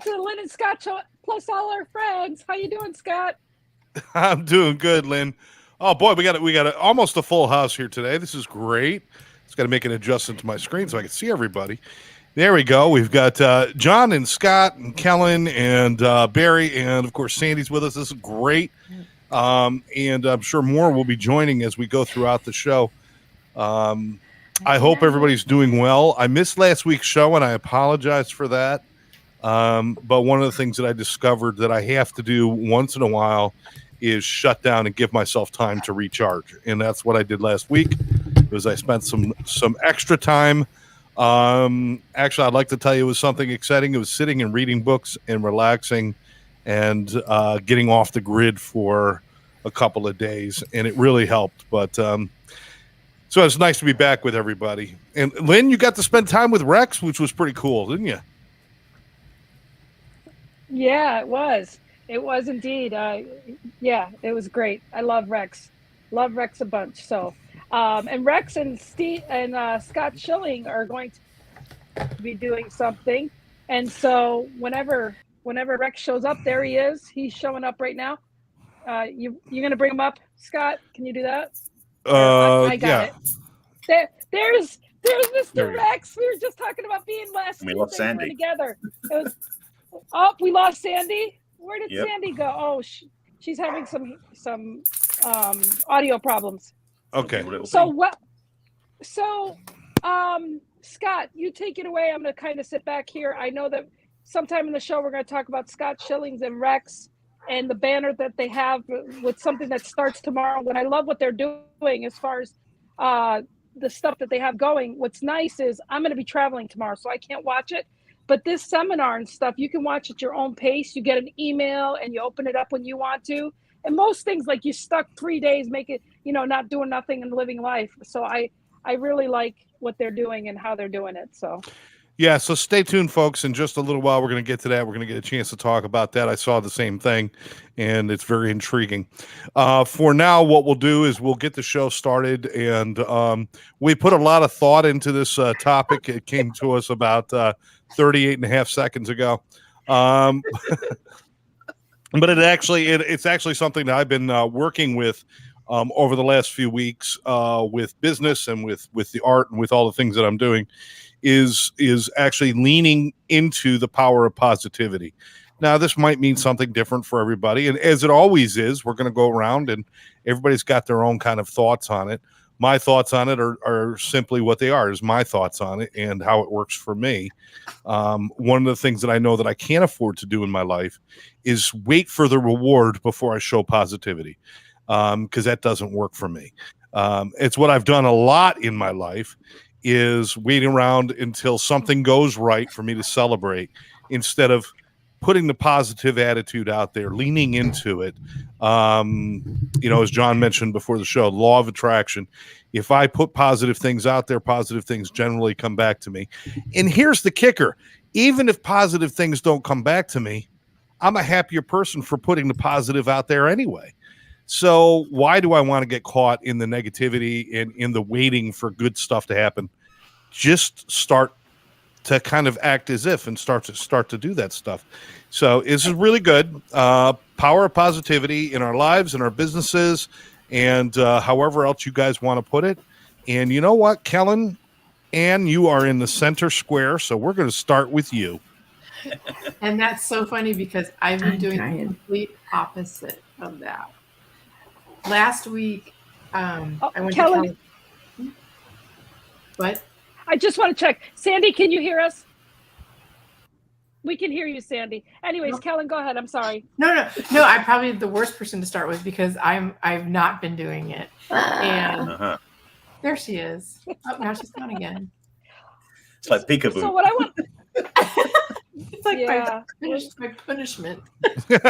to the Lynn and Scott show, plus all our friends. How you doing, Scott? I'm doing good, Lynn. Oh boy, we got almost a full house here today. This is great. Just got to make an adjustment to my screen so I can see everybody. There we go. We've got John and Scott and Kellen and Barry, and of course Sandy's with us. This is great, and I'm sure more will be joining as we go throughout the show. I hope everybody's doing well. I missed last week's show, and I apologize for that. But one of the things that I discovered that I have to do once in a while is shut down and give myself time to recharge. And that's what I did last week, was I spent some extra time. Actually, I'd like to tell you it was something exciting. It was sitting and reading books and relaxing and getting off the grid for a couple of days. And it really helped. But so it's nice to be back with everybody. And Lynn, you got to spend time with Rex, which was pretty cool, didn't you? Yeah, it was. It was indeed. Yeah, it was great. I love Rex. Love Rex a bunch. So, and Rex and Steve and Scott Schilling are going to be doing something. And so whenever Rex shows up, there he is. He's showing up right now. You're going to bring him up, Scott? Can you do that? I got it. There's Mr. Rex. We were just talking about being last we lost Sandy together. It was, we lost Sandy. Where did Sandy go? Oh, she's having some audio problems. Okay. So Scott, you take it away. I'm going to kind of sit back here. I know that sometime in the show we're going to talk about Scott Schillings and Rex and the banner that they have with something that starts tomorrow. And I love what they're doing as far as the stuff that they have going. What's nice is I'm going to be traveling tomorrow, so I can't watch it. But this seminar and stuff, you can watch at your own pace. You get an email and you open it up when you want to. And most things, like you stuck 3 days, make it, not doing nothing and living life. So I really like what they're doing and how they're doing it. So. Yeah, so stay tuned, folks. In just a little while, we're going to get to that. We're going to get a chance to talk about that. I saw the same thing, and it's very intriguing. For now, what we'll do is we'll get the show started, and we put a lot of thought into this topic. It came to us about 38 and a half seconds ago. But it's actually something that I've been working with over the last few weeks with business and with the art and with all the things that I'm doing. Is actually leaning into the power of positivity. Now, this might mean something different for everybody, and as it always is, we're going to go around and everybody's got their own kind of thoughts on it. My thoughts on it are simply what they are, is my thoughts on it and how it works for me. One of the things that I know that I can't afford to do in my life is wait for the reward before I show positivity, because that doesn't work for me. It's what I've done a lot in my life, is waiting around until something goes right for me to celebrate instead of putting the positive attitude out there, leaning into it. As John mentioned before the show, law of attraction. If I put positive things out there, positive things generally come back to me. And here's the kicker. Even if positive things don't come back to me, I'm a happier person for putting the positive out there anyway. So why do I want to get caught in the negativity and in the waiting for good stuff to happen? Just start to kind of act as if and start to do that stuff. So this is really good. Power of positivity in our lives, in our businesses, and however else you guys want to put it. And you know what, Kellen? Ann, you are in the center square, so we're going to start with you. And that's so funny because I've been doing the complete opposite of that. Last week, I went Kellen, to what? I just want to check. Sandy, can you hear us? We can hear you, Sandy. Anyways, no. Kellen, go ahead. I'm sorry. No. I'm probably the worst person to start with because I've not been doing it. And there she is. Oh, now she's gone again. It's like peekaboo. So what I want. It's like my punishment.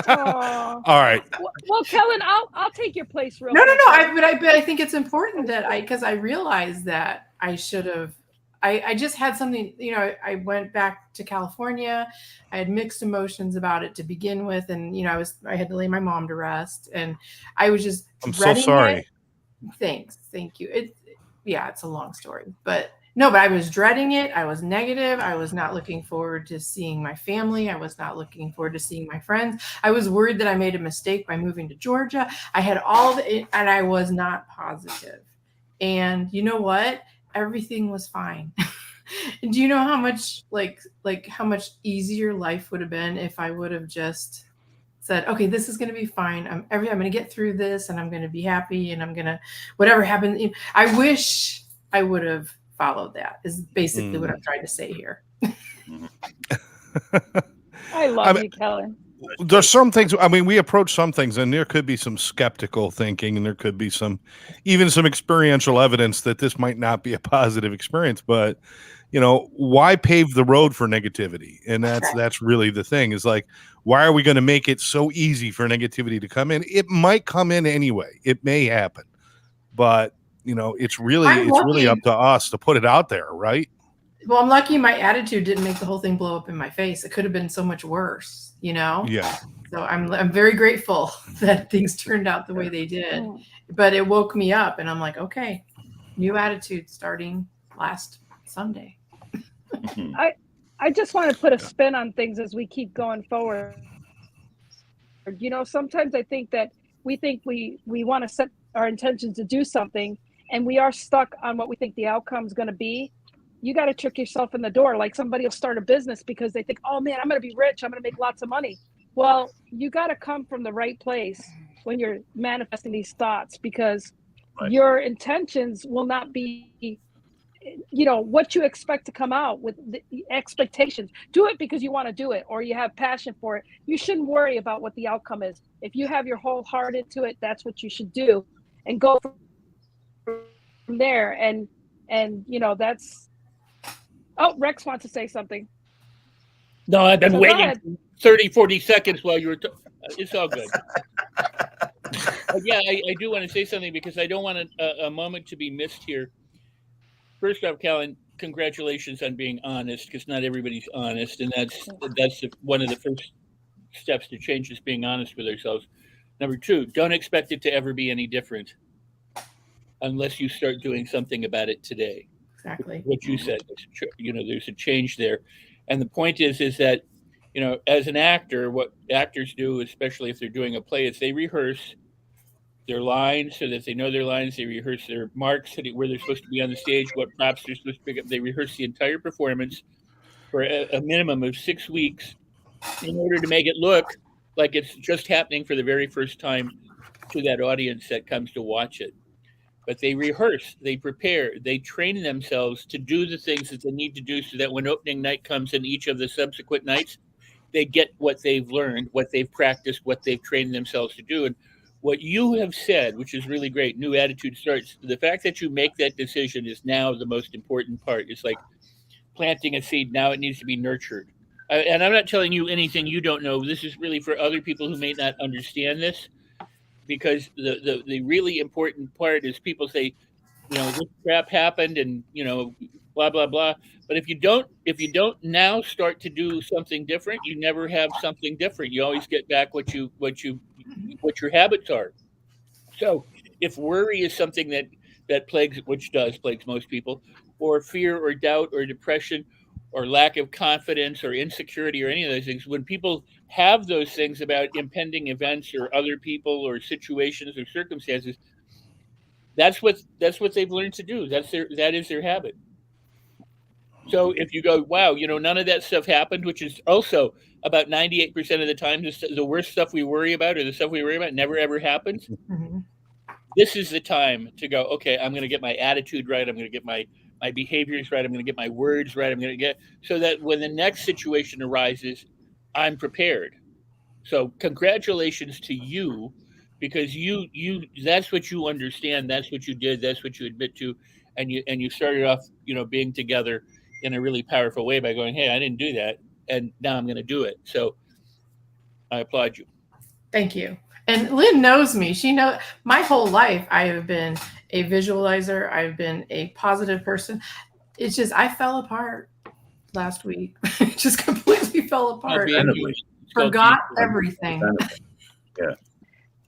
All right. Well, Kellen, I'll take your place real quick. No. I think it's important that because I realized that I should have. I just had something, I went back to California. I had mixed emotions about it to begin with. And, I had to lay my mom to rest and I was just, I'm so sorry. Thanks. Thank you. It's a long story, but No, but I was dreading it. I was negative. I was not looking forward to seeing my family. I was not looking forward to seeing my friends. I was worried that I made a mistake by moving to Georgia. I had and I was not positive. And you know what? Everything was fine. Do you know how much like how much easier life would have been if I would have just said, okay, this is going to be fine. I'm going to get through this, and I'm going to be happy, and I'm going to, whatever happens. I wish I would have followed that, is basically what I'm trying to say here. I love you, Kellen. There's some things, I mean, we approach some things and there could be some skeptical thinking, and there could be even some experiential evidence that this might not be a positive experience, but why pave the road for negativity? And that's really the thing, is like, why are we going to make it so easy for negativity to come in? It might come in anyway. It may happen, but it's really up to us to put it out there, right? Well, I'm lucky my attitude didn't make the whole thing blow up in my face. It could have been so much worse, Yeah. So I'm very grateful that things turned out the way they did. But it woke me up, and I'm like, okay, new attitude starting last Sunday. I just want to put a spin on things as we keep going forward. Sometimes I think that we want to set our intentions to do something, and we are stuck on what we think the outcome is going to be. You got to trick yourself in the door. Like, somebody will start a business because they think, oh man, I'm going to be rich. I'm going to make lots of money. Well, you got to come from the right place when you're manifesting these thoughts, because your intentions will not be, what you expect to come out with the expectations. Do it because you want to do it, or you have passion for it. You shouldn't worry about what the outcome is. If you have your whole heart into it, that's what you should do, and go from there. And that's. Oh, Rex wants to say something. No, I've been waiting 30, 40 seconds while you were it's all good. But yeah, I do want to say something, because I don't want a moment to be missed here. First off, Kellen, congratulations on being honest, because not everybody's honest, and that's one of the first steps to change, is being honest with ourselves. Number two, don't expect it to ever be any different unless you start doing something about it today. Exactly. What you said, there's a change there. And the point is that, as an actor, what actors do, especially if they're doing a play, is they rehearse their lines so that they know their lines. They rehearse their marks, where they're supposed to be on the stage, what props they're supposed to pick up. They rehearse the entire performance for a minimum of 6 weeks in order to make it look like it's just happening for the very first time to that audience that comes to watch it. But they rehearse, they prepare, they train themselves to do the things that they need to do, so that when opening night comes in each of the subsequent nights, they get what they've learned, what they've practiced, what they've trained themselves to do. And what you have said, which is really great, new attitude starts. The fact that you make that decision is now the most important part. It's like planting a seed. Now it needs to be nurtured. And I'm not telling you anything you don't know. This is really for other people who may not understand this. Because the really important part is, people say, this crap happened, and blah blah blah. But if you don't now start to do something different, you never have something different. You always get back what your habits are. So if worry is something that plagues most people, or fear or doubt or depression, or lack of confidence or insecurity, or any of those things, when people have those things about impending events or other people or situations or circumstances, that's what they've learned to do. That is their habit. So if you go, wow, none of that stuff happened, which is also about 98% of the time, the worst stuff we worry about, or the stuff we worry about, never ever happens. Mm-hmm. This is the time to go, okay, I'm going to get my attitude right. I'm going to get my behaviors right. I'm going to get my words right. I'm going to get, so that when the next situation arises, I'm prepared. So congratulations to you, because you that's what you understand. That's what you did. That's what you admit to. And you started off, being together in a really powerful way by going, hey, I didn't do that, and now I'm going to do it. So I applaud you. Thank you. And Lynn knows me. She knows my whole life. I have been a visualizer. I've been a positive person. It's just, I fell apart last week. Just completely fell apart. I forgot everything. Yeah.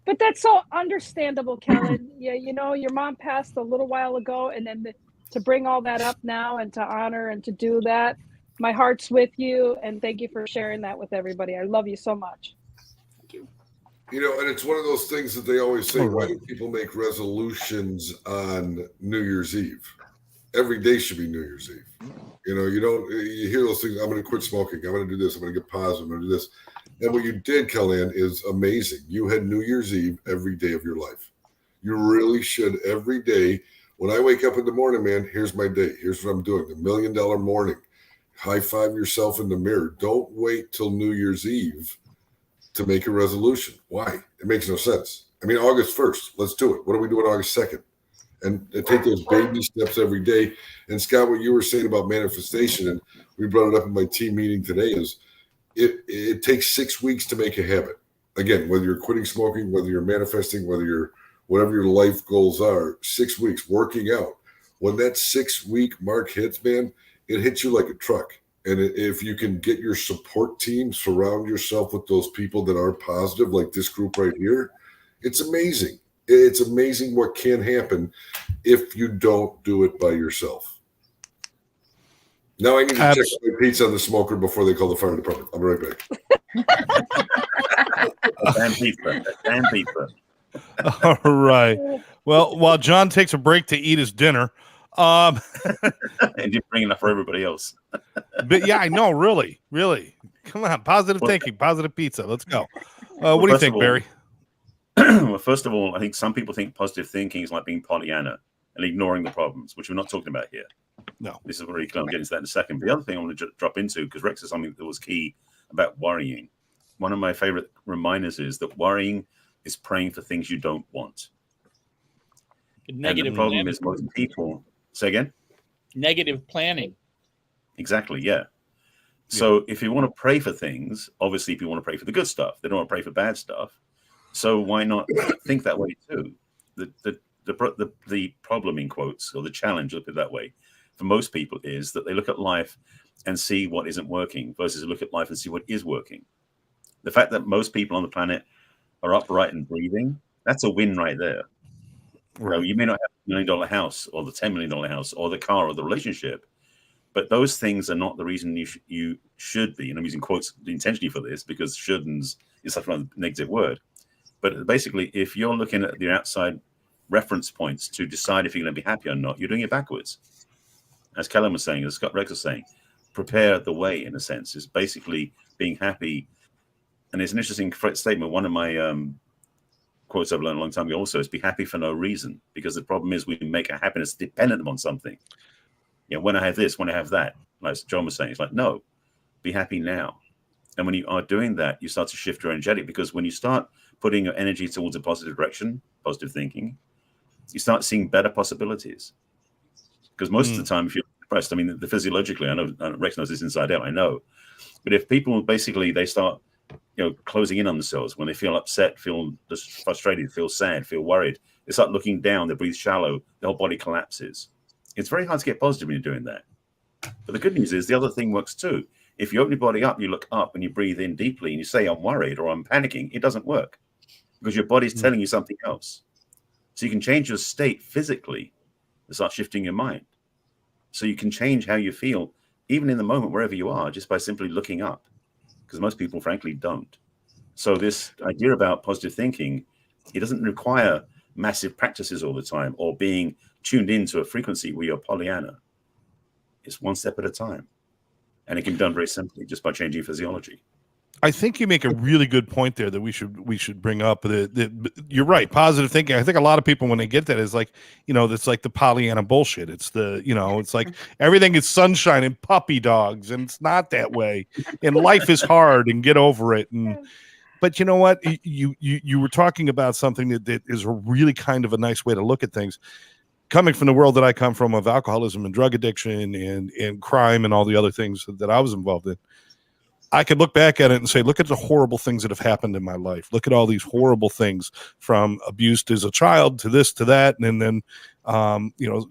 But that's so understandable, Kellen. Yeah, your mom passed a little while ago, and then bring all that up now and to honor and to do that. My heart's with you, and thank you for sharing that with everybody. I love you so much. You know, and it's one of those things that they always say, why do people make resolutions on New Year's Eve? Every day should be New Year's Eve. You know, you hear those things, I'm going to quit smoking, I'm going to do this, I'm going to get positive, I'm going to do this. And what you did, Kellyanne, is amazing. You had New Year's Eve every day of your life. You really should every day. When I wake up in the morning, man, here's my day. Here's what I'm doing. The $1 million morning. High five yourself in the mirror. Don't wait till New Year's Eve to make a resolution. Why? It makes no sense. I mean, August 1st, let's do it. What do we do on August 2nd? And take those baby steps every day. And Scott, what you were saying about manifestation, and we brought it up in my team meeting today, is it takes 6 weeks to make a habit. Again, whether you're quitting smoking, whether you're manifesting, whatever your life goals are, 6 weeks working out. When that 6 week mark hits, man, it hits you like a truck. And if you can get your support team, surround yourself with those people that are positive, like this group right here, it's amazing. It's amazing what can happen if you don't do it by yourself. Now I need to check my pizza on the smoker before they call the fire department. I'll be right back. Damn pizza. Damn pizza. All right. Well, while John takes a break to eat his dinner, and you're bringing up for everybody else. but yeah, I know, really. Come on, positive thinking, positive pizza. Let's go. What do you think, Barry? Well, first of all, I think some people think positive thinking is like being Pollyanna and ignoring the problems, which we're not talking about here. No. This is really clear. I'll get into that in a second. But the other thing I want to drop into, because Rex is something that was key about worrying. One of my favorite reminders is that worrying is praying for things you don't want. Negative and the problem planning. is most people say again. Negative planning. Exactly. Yeah. So if you want to pray for things, obviously, if you want to pray for the good stuff, they don't want to pray for bad stuff. So why not think that way too? The problem in quotes, or the challenge, look at it that way, for most people is that they look at life and see what isn't working versus look at life and see what is working. The fact that most people on the planet are upright and breathing, that's a win right there. Right. You may not have $1 million house or the $10 million house or the car or the relationship, but those things are not the reason you should be. And I'm using quotes intentionally for this because shouldn't is such a negative word. But basically, if you're looking at the outside reference points to decide if you're going to be happy or not, you're doing it backwards. As Kellen was saying, as Scott Rex was saying, prepare the way, in a sense, is basically being happy. And it's an interesting statement. One of my quotes I've learned a long time ago also is be happy for no reason, because the problem is we make our happiness dependent upon something. You know, when I have this, when I have that, like John was saying, it's like, no, be happy now. And when you are doing that, you start to shift your energetic, because when you start putting your energy towards a positive direction, positive thinking, you start seeing better possibilities. Because most of the time, if you're depressed, I mean, physiologically, I know Rex knows this inside out, I know. But if people basically, they start, closing in on themselves when they feel upset, feel just frustrated, feel sad, feel worried, they start looking down, they breathe shallow, their whole body collapses. It's very hard to get positive when you're doing that. But the good news is the other thing works too. If you open your body up, you look up and you breathe in deeply and you say, I'm worried or I'm panicking, it doesn't work because your body's telling you something else. So you can change your state physically and start shifting your mind. So you can change how you feel, even in the moment, wherever you are, just by simply looking up, because most people, frankly, don't. So this idea about positive thinking, it doesn't require massive practices all the time or being tuned into a frequency where you're Pollyanna. It's one step at a time. And it can be done very simply just by changing physiology. I think you make a really good point there that we should bring up. You're right, positive thinking. I think a lot of people, when they get that, is like, that's like the Pollyanna bullshit. It's it's like everything is sunshine and puppy dogs, and it's not that way. And life is hard, and get over it. But you know what? You were talking about something that is a really kind of a nice way to look at things. Coming from the world that I come from of alcoholism and drug addiction and crime and all the other things that I was involved in, I could look back at it and say, look at the horrible things that have happened in my life. Look at all these horrible things, from abuse as a child to this, to that. And then,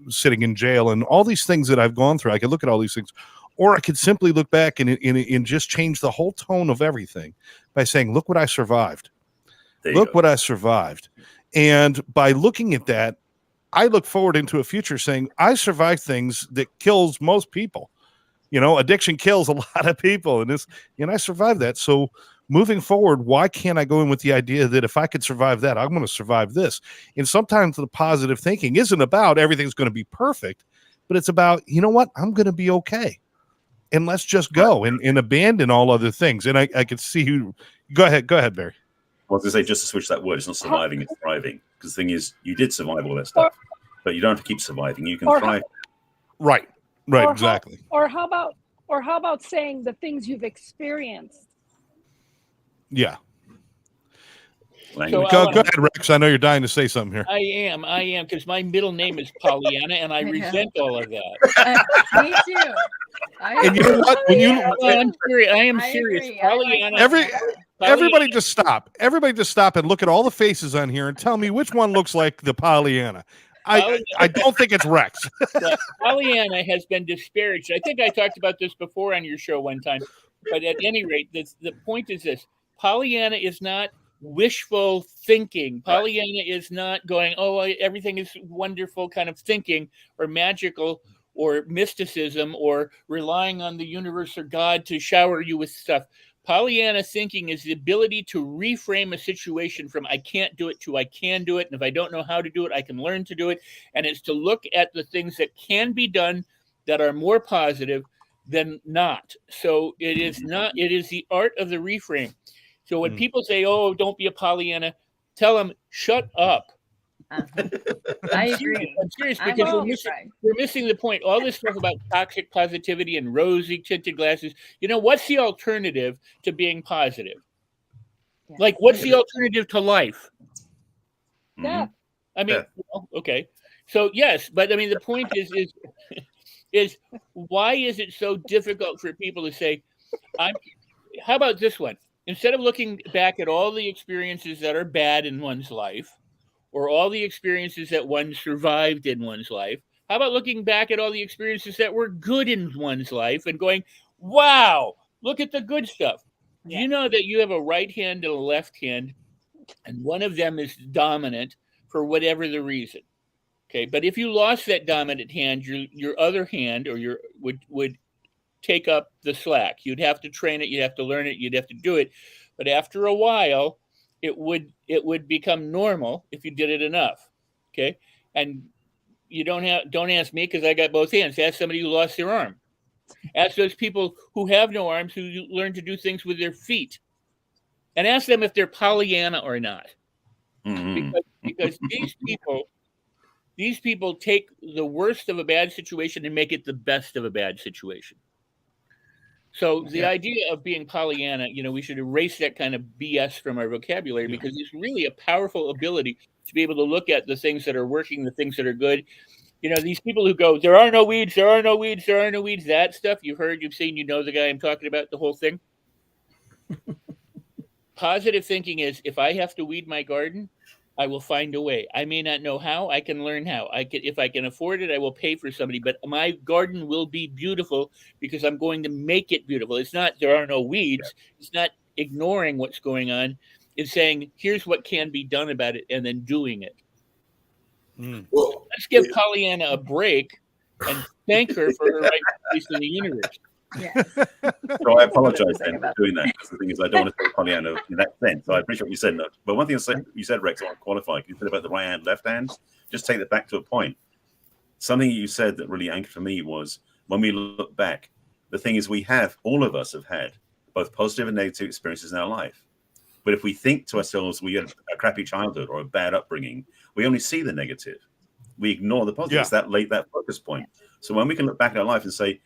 sitting in jail and all these things that I've gone through. I could look at all these things, or I could simply look back and just change the whole tone of everything by saying, look what I survived. Look what I survived. And by looking at that, I look forward into a future saying I survived things that kills most people. Addiction kills a lot of people, and I survived that. So moving forward, why can't I go in with the idea that if I could survive that, I'm going to survive this? And sometimes the positive thinking isn't about everything's going to be perfect, but it's about, you know what, I'm going to be okay. And let's just go and abandon all other things. And I could see who. Go ahead, Barry. I was going to say, just to switch that word, it's not surviving, it's thriving. Because the thing is, you did survive all that stuff, but you don't have to keep surviving. You can thrive. Right, exactly. How about saying the things you've experienced? Yeah. So go ahead, Rex. I know you're dying to say something here. I am, because my middle name is Pollyanna, and I resent all of that. Me too. And you know what? I'm serious. I am serious. Agree. Pollyanna. Everybody just stop. Everybody just stop and look at all the faces on here and tell me which one looks like the Pollyanna. I don't think it's Rex. Pollyanna has been disparaged. I think I talked about this before on your show one time. But at any rate, the point is this. Pollyanna is not wishful thinking. Pollyanna is not going, everything is wonderful kind of thinking, or magical, or mysticism, or relying on the universe or God to shower you with stuff. Pollyanna thinking is the ability to reframe a situation from I can't do it to I can do it. And if I don't know how to do it, I can learn to do it. And it's to look at the things that can be done that are more positive than not. So it is the art of the reframe. So when people say, don't be a Pollyanna, tell them, shut up. I agree. I'm serious, because we're missing the point. All this stuff about toxic positivity and rosy tinted glasses. What's the alternative to being positive? Yeah. Like, what's the alternative to life? Yeah. I mean, okay. So yes, but I mean, the point is why is it so difficult for people to say, how about this one? Instead of looking back at all the experiences that are bad in one's life, or all the experiences that one survived in one's life, how about looking back at all the experiences that were good in one's life and going, wow, look at the good stuff. Yeah. You know that you have a right hand and a left hand, and one of them is dominant for whatever the reason. Okay, but if you lost that dominant hand, your other hand would take up the slack. You'd have to train it, you'd have to learn it, you'd have to do it. But after a while, it would become normal if you did it enough. Okay, and you don't ask me, because I got both hands. Ask somebody who lost their arm. Ask those people who have no arms who learn to do things with their feet, and ask them if they're Pollyanna or not. Mm-hmm. Because these people take the worst of a bad situation and make it the best of a bad situation. So the idea of being Pollyanna, we should erase that kind of BS from our vocabulary, because it's really a powerful ability to be able to look at the things that are working, the things that are good. These people who go, there are no weeds, there are no weeds, there are no weeds, that stuff you've heard, you've seen, the guy I'm talking about, the whole thing. Positive thinking is, if I have to weed my garden, I will find a way. I may not know how. I can learn how. If I can afford it, I will pay for somebody. But my garden will be beautiful because I'm going to make it beautiful. It's not there are no weeds. It's not ignoring what's going on. It's saying, here's what can be done about it, and then doing it. Well, let's give Pollyanna a break and thank her for her right place in the universe. Yes. So I apologize then for doing that, because the thing is, I don't want to say Pollyanna in that sense. So I appreciate what you said. But one thing you said, Rex, I want to qualify. You said about the right hand, left hand. Just take that back to a point. Something you said that really anchored for me was, when we look back, the thing is, all of us have had both positive and negative experiences in our life. But if we think to ourselves, we had a crappy childhood or a bad upbringing, we only see the negative. We ignore the positive. It's that focus point. So when we can look back at our life and say,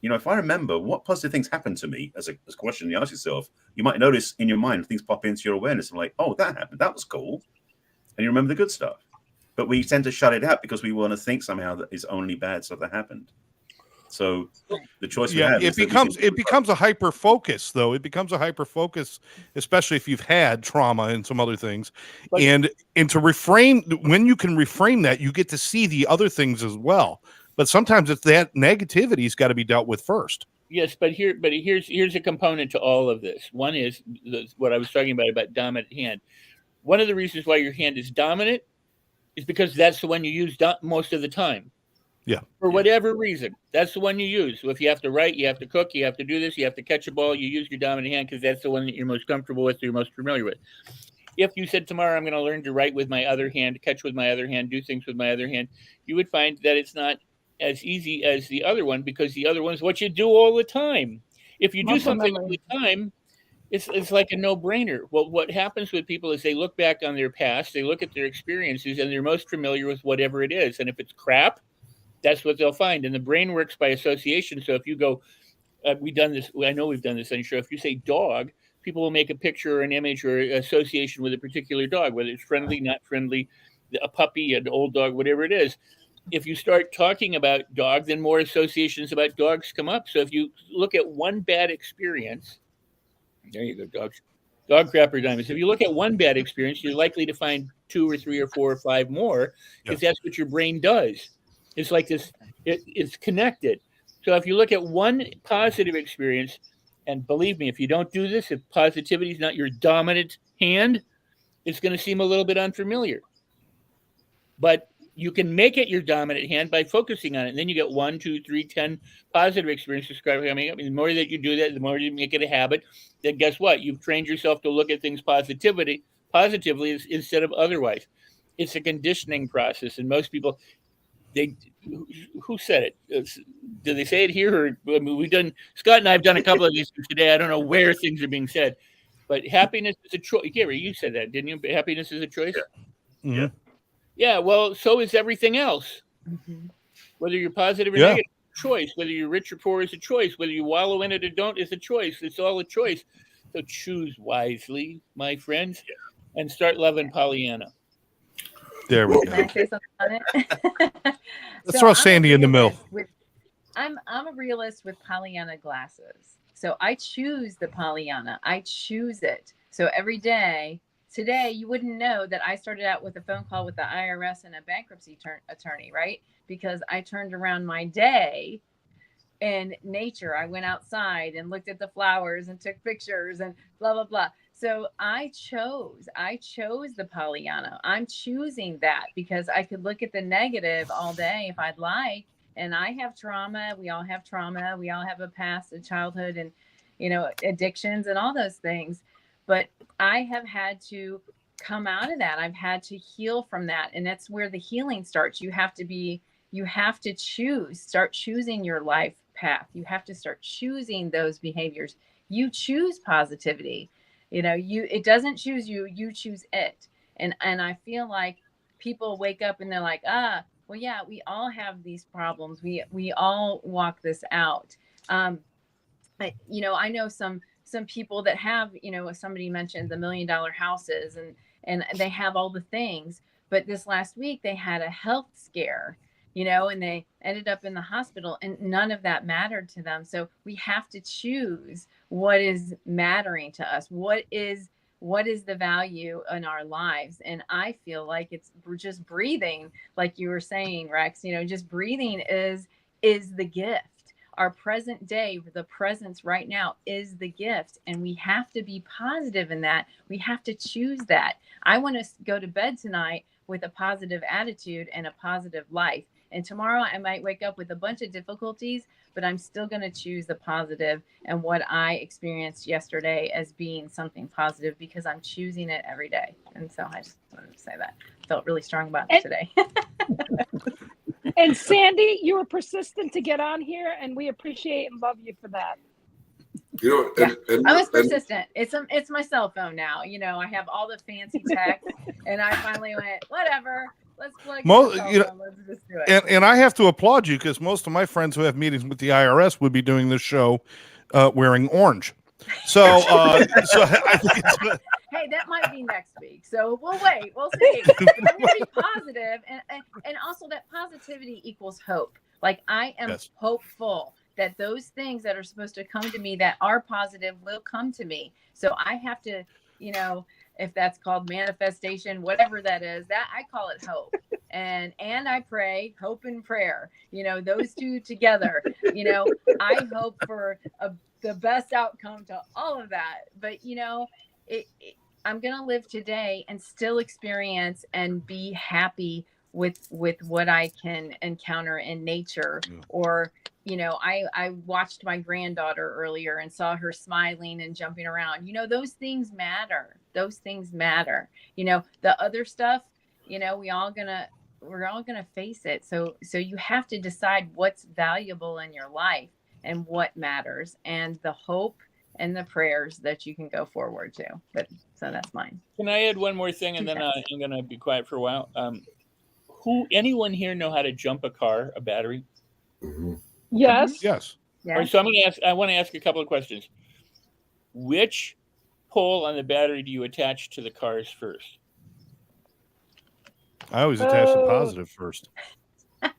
if I remember what positive things happened to me as a question you ask yourself, you might notice in your mind things pop into your awareness and like, oh, that happened. That was cool. And you remember the good stuff. But we tend to shut it out because we want to think somehow that it's only bad stuff that happened. So the choice we have it becomes a hyper focus, though. It becomes a hyper focus, especially if you've had trauma and some other things. And to reframe, when you can reframe that, you get to see the other things as well. But sometimes it's that negativity's got to be dealt with first. Yes, but here's a component to all of this. One is what I was talking about dominant hand. One of the reasons why your hand is dominant is because that's the one you use most of the time. Yeah. For whatever reason, that's the one you use. So if you have to write, you have to cook, you have to do this, you have to catch a ball, you use your dominant hand because that's the one that you're most comfortable with, you're most familiar with. If you said tomorrow I'm going to learn to write with my other hand, catch with my other hand, do things with my other hand, you would find that it's not as easy as the other one because the other one is what you do all the time. If you do Muscle something all memory. the time, it's like a no-brainer. Well, what happens with people is they look back on their past, they look at their experiences, and they're most familiar with whatever it is. And if it's crap, that's what they'll find. And the brain works by association. So if you go, we've done this, I know we've done this on the show. If you say dog, people will make a picture or an image or association with a particular dog, whether it's friendly, not friendly, a puppy, an old dog, whatever it is. If you start talking about dog, then more associations about dogs come up. So if you look at one bad experience, there you go, dogs. Dog crapper diamonds. If you look at one bad experience, you're likely to find 2 or 3 or 4 or 5 more because that's what your brain does. It's like this, it's connected. So if you look at one positive experience, and believe me, if you don't do this, if positivity is not your dominant hand, it's going to seem a little bit unfamiliar. But you can make it your dominant hand by focusing on it. And then you get 1, 2, 3, 10 positive experiences coming up. And the more that you do that, the more you make it a habit. Then guess what? You've trained yourself to look at things positively instead of otherwise. It's a conditioning process. And most people, who said it? Did they say it here? Or I mean, Scott and I have done a couple of these today. I don't know where things are being said, but happiness is a choice. Gary, you said that, didn't you? Happiness is a choice. Yeah. Mhm. Yeah. Well, so is everything else. Mhm. Whether you're positive or negative, choice. Whether you're rich or poor is a choice. Whether you wallow in it or don't is a choice. It's all a choice. So choose wisely, my friends, and start loving Pollyanna. There we Can I go. say something on it? Let's throw I'm a Sandy in the mill. realist I'm a realist with Pollyanna glasses. So I choose the Pollyanna. I choose it. So every day, today, you wouldn't know that I started out with a phone call with the IRS and a bankruptcy attorney, right? Because I turned around my day in nature. I went outside and looked at the flowers and took pictures and blah, blah, blah. So I chose the Pollyanna. I'm choosing that because I could look at the negative all day if I'd like. And I have trauma. We all have trauma. We all have a past, a childhood, and, addictions and all those things. But I have had to come out of that. I've had to heal from that. And that's where the healing starts. You have to start choosing your life path. You have to start choosing those behaviors. You choose positivity. It doesn't choose you, you choose it. And I feel like people wake up and they're like, well, yeah, we all have these problems. We all walk this out. I know some people that have, somebody mentioned the $1 million houses and they have all the things, but this last week they had a health scare, and they ended up in the hospital and none of that mattered to them. So we have to choose what is mattering to us. What is the value in our lives? And I feel like we're just breathing, like you were saying, Rex, just breathing is the gift. Our present day, the presence right now is the gift. And we have to be positive in that. We have to choose that. I want to go to bed tonight with a positive attitude and a positive life. And tomorrow I might wake up with a bunch of difficulties, but I'm still going to choose the positive and what I experienced yesterday as being something positive because I'm choosing it every day. And so I just wanted to say that. Felt really strong about it today. And Sandy, you were persistent to get on here, and we appreciate and love you for that. And I was persistent. It's my cell phone now. I have all the fancy tech, and I finally went, whatever. Let's plug in the cell phone. Let's just do it. And I have to applaud you because most of my friends who have meetings with the IRS would be doing this show wearing orange. So, I think it's hey, that might be next week. So we'll wait. We'll see. I'm going to be positive, and also that positivity equals hope. Like I am hopeful that those things that are supposed to come to me that are positive will come to me. So I have to, if that's called manifestation, whatever that is, that I call it hope. And I pray, hope and prayer, those two together, I hope for the best outcome to all of that. But, I'm going to live today and still experience and be happy with what I can encounter in nature. Or, I watched my granddaughter earlier and saw her smiling and jumping around. Those things matter. The other stuff, we're all gonna face it. So you have to decide what's valuable in your life and what matters, and the hope and the prayers that you can go forward to. So that's mine. Can I add one more thing, and then I'm going to be quiet for a while? Anyone here know how to jump a car, a battery? Mm-hmm. Yes. Yes. All right, so I want to ask a couple of questions. Which pole on the battery do you attach to the cars first? I always attach the positive first. I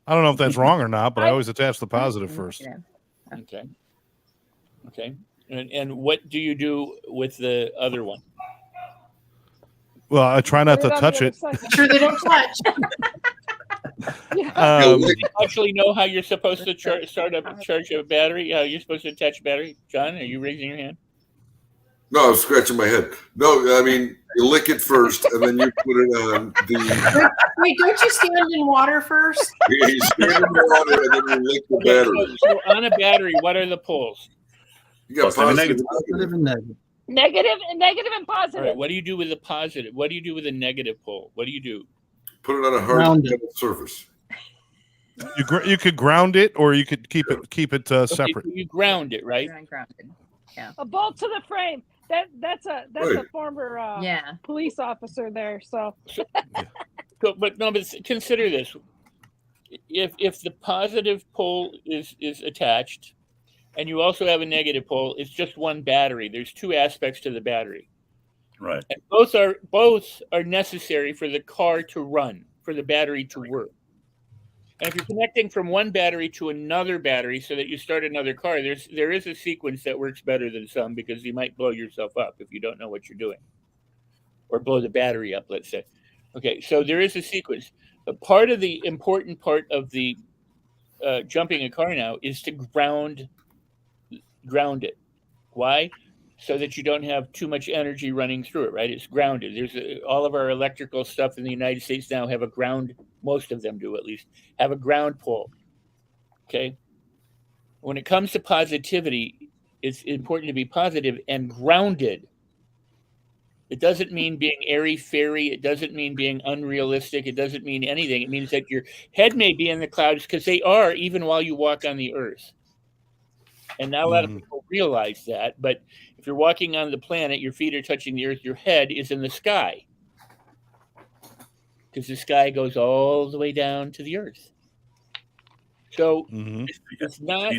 don't know if that's wrong or not, but I always attach the positive first. Okay. And what do you do with the other one? Well, I try not to touch it. Make sure they don't touch. You actually know how you're supposed to charge a battery? How you're supposed to attach a battery? John, are you raising your hand? No, I'm scratching my head. No, I mean, you lick it first, and then you put it on the... Wait, don't you stand in water first? Yeah, you stand in the water, and then you lick the battery. So on a battery, what are the poles? You got positive and negative. Negative and positive. All right, what do you do with the positive? What do you do with a negative pole? What do you do? Put it on a hard metal surface. You could ground it, or you could keep it separate. So you ground it, right? Grounded. Yeah. A bolt to the frame. That's a former police officer there. So. But consider this: if the positive pole is attached, and you also have a negative pole, it's just one battery. There's two aspects to the battery. Right. And both are necessary for the car to run, for the battery to work. And if you're connecting from one battery to another battery so that you start another car, there is a sequence that works better than some, because you might blow yourself up if you don't know what you're doing, or blow the battery up, let's say. Okay, so there is a sequence. But part of the important part of the jumping a car now is to ground it. Why? So that you don't have too much energy running through it, right? It's grounded. There's all of our electrical stuff in the United States now have a ground. Most of them do, at least, have a ground pole. Okay. When it comes to positivity, it's important to be positive and grounded. It doesn't mean being airy-fairy. It doesn't mean being unrealistic. It doesn't mean anything. It means that your head may be in the clouds, because they are, even while you walk on the earth. And not a lot of people realize that, but if you're walking on the planet, your feet are touching the earth, your head is in the sky, because the sky goes all the way down to the earth. So it's not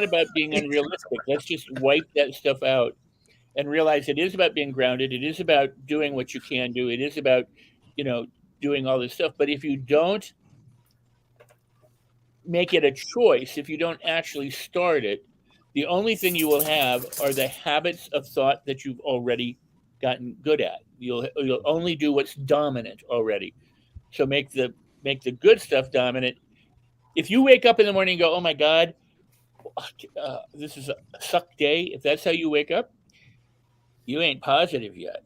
about being unrealistic. Let's just wipe that stuff out and realize it is about being grounded. It is about doing what you can do. It is about, doing all this stuff. But if you don't make it a choice, if you don't actually start it, the only thing you will have are the habits of thought that you've already gotten good at. You'll only do what's dominant already. So make the good stuff dominant. If you wake up in the morning and go, oh my God, this is a suck day, if that's how you wake up, you ain't positive yet.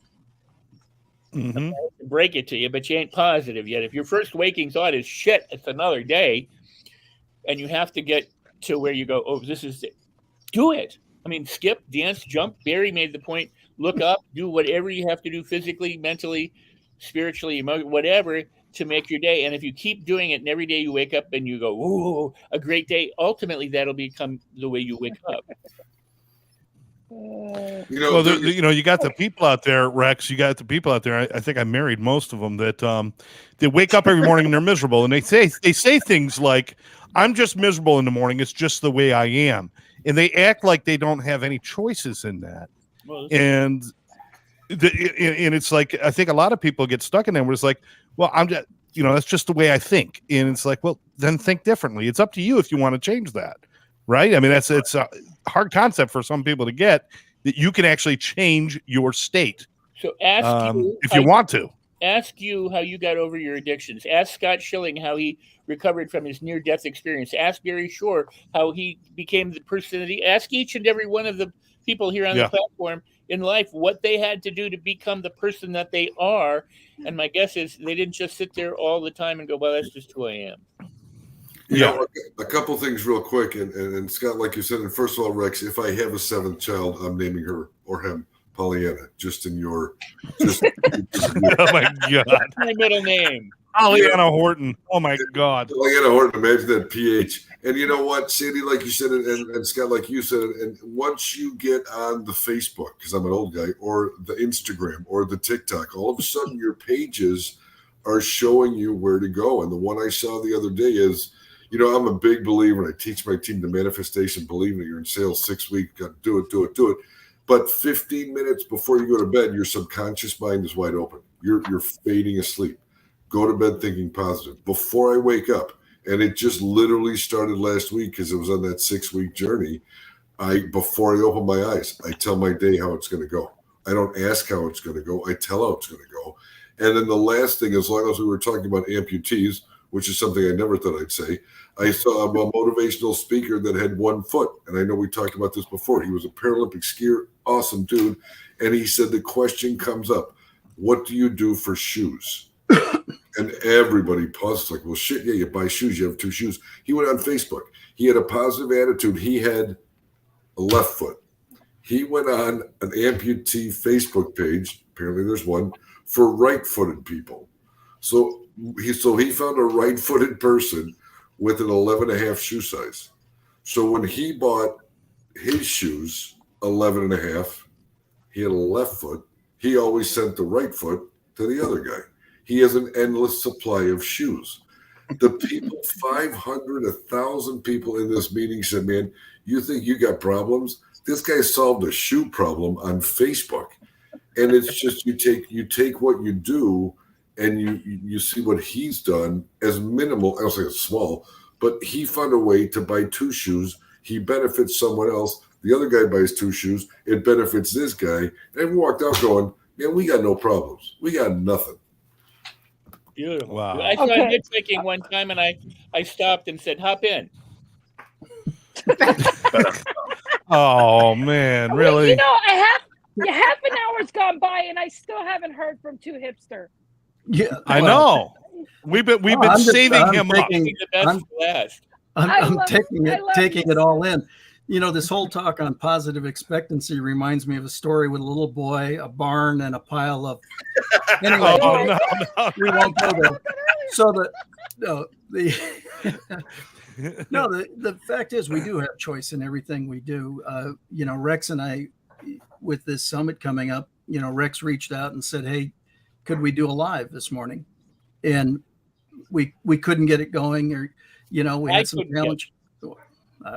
Mm-hmm. I break it to you, but you ain't positive yet. If your first waking thought is shit, it's another day, and you have to get to where you go, oh, this is it. Do it. I mean, skip, dance, jump. Barry made the point. Look up, do whatever you have to do physically, mentally, spiritually, whatever, to make your day. And if you keep doing it, and every day you wake up and you go, ooh, a great day, ultimately that'll become the way you wake up. You got the people out there, Rex. You got the people out there. I think I married most of them that they wake up every morning and they're miserable, and they say things like, "I'm just miserable in the morning. It's just the way I am," and they act like they don't have any choices in that. Well, and it's like, I think a lot of people get stuck in there where it's like, well, I'm just, that's just the way I think, and it's like, well, then think differently. It's up to you if you want to change that. Right. I mean, it's a hard concept for some people to get, that you can actually change your state. So ask you if you want to. Ask you how you got over your addictions. Ask Scott Schilling how he recovered from his near-death experience. Ask Barry Shore how he became the person that he. Ask each and every one of the people here on the platform in life, what they had to do to become the person that they are. And my guess is they didn't just sit there all the time and go, well, that's just who I am. You know, a couple things real quick. And Scott, like you said, and first of all, Rex, if I have a seventh child, I'm naming her or him Pollyanna, just in your. Just, Oh, my God. My middle name. Pollyanna Horton. Oh, my God. Pollyanna Horton, imagine that PH. And you know what, Sandy, like you said, and Scott, like you said, and once you get on the Facebook, because I'm an old guy, or the Instagram or the TikTok, all of a sudden your pages are showing you where to go. And the one I saw the other day is, you know, I'm a big believer, and I teach my team the manifestation, believing that you're in sales 6 weeks, got to do it. But 15 minutes before you go to bed, your subconscious mind is wide open. You're fading asleep. Go to bed thinking positive. Before I wake up, and it just literally started last week because it was on that 6-week journey. Before I open my eyes, I tell my day how it's going to go. I don't ask how it's going to go. I tell how it's going to go. And then the last thing, as long as we were talking about amputees, which is something I never thought I'd say, I saw a motivational speaker that had 1 foot. And I know we talked about this before. He was a Paralympic skier, awesome dude. And he said the question comes up, what do you do for shoes? And everybody pauses like, well, shit, yeah, you buy shoes. You have 2 shoes. He went on Facebook. He had a positive attitude. He had a left foot. He went on an amputee Facebook page. Apparently there's one for right-footed people. So he found a right-footed person with an 11.5 shoe size. So when he bought his shoes, 11.5, he had a left foot. He always sent the right foot to the other guy. He has an endless supply of shoes. The people, 500, 1,000 people in this meeting said, man, you think you got problems? This guy solved a shoe problem on Facebook. And it's just you take what you do and you see what he's done as minimal. I don't say it's small, but he found a way to buy 2 shoes. He benefits someone else. The other guy buys 2 shoes. It benefits this guy. And we walked out going, man, we got no problems. We got nothing. Beautiful. Wow. I tried hitchhiking one time, and I stopped and said, hop in. Oh, man, really? You know, half an hour's gone by, and I still haven't heard from 2 Hipster. Yeah, I know. We've been saving him up. The best for last. I'm taking it all in. You know, this whole talk on positive expectancy reminds me of a story with a little boy, a barn, and a pile of. Anyway, we won't go there. So the fact is, we do have choice in everything we do. You know, Rex and I, with this summit coming up, you know, Rex reached out and said, "Hey, could we do a live this morning?" And we couldn't get it going, or you know, we had some challenge.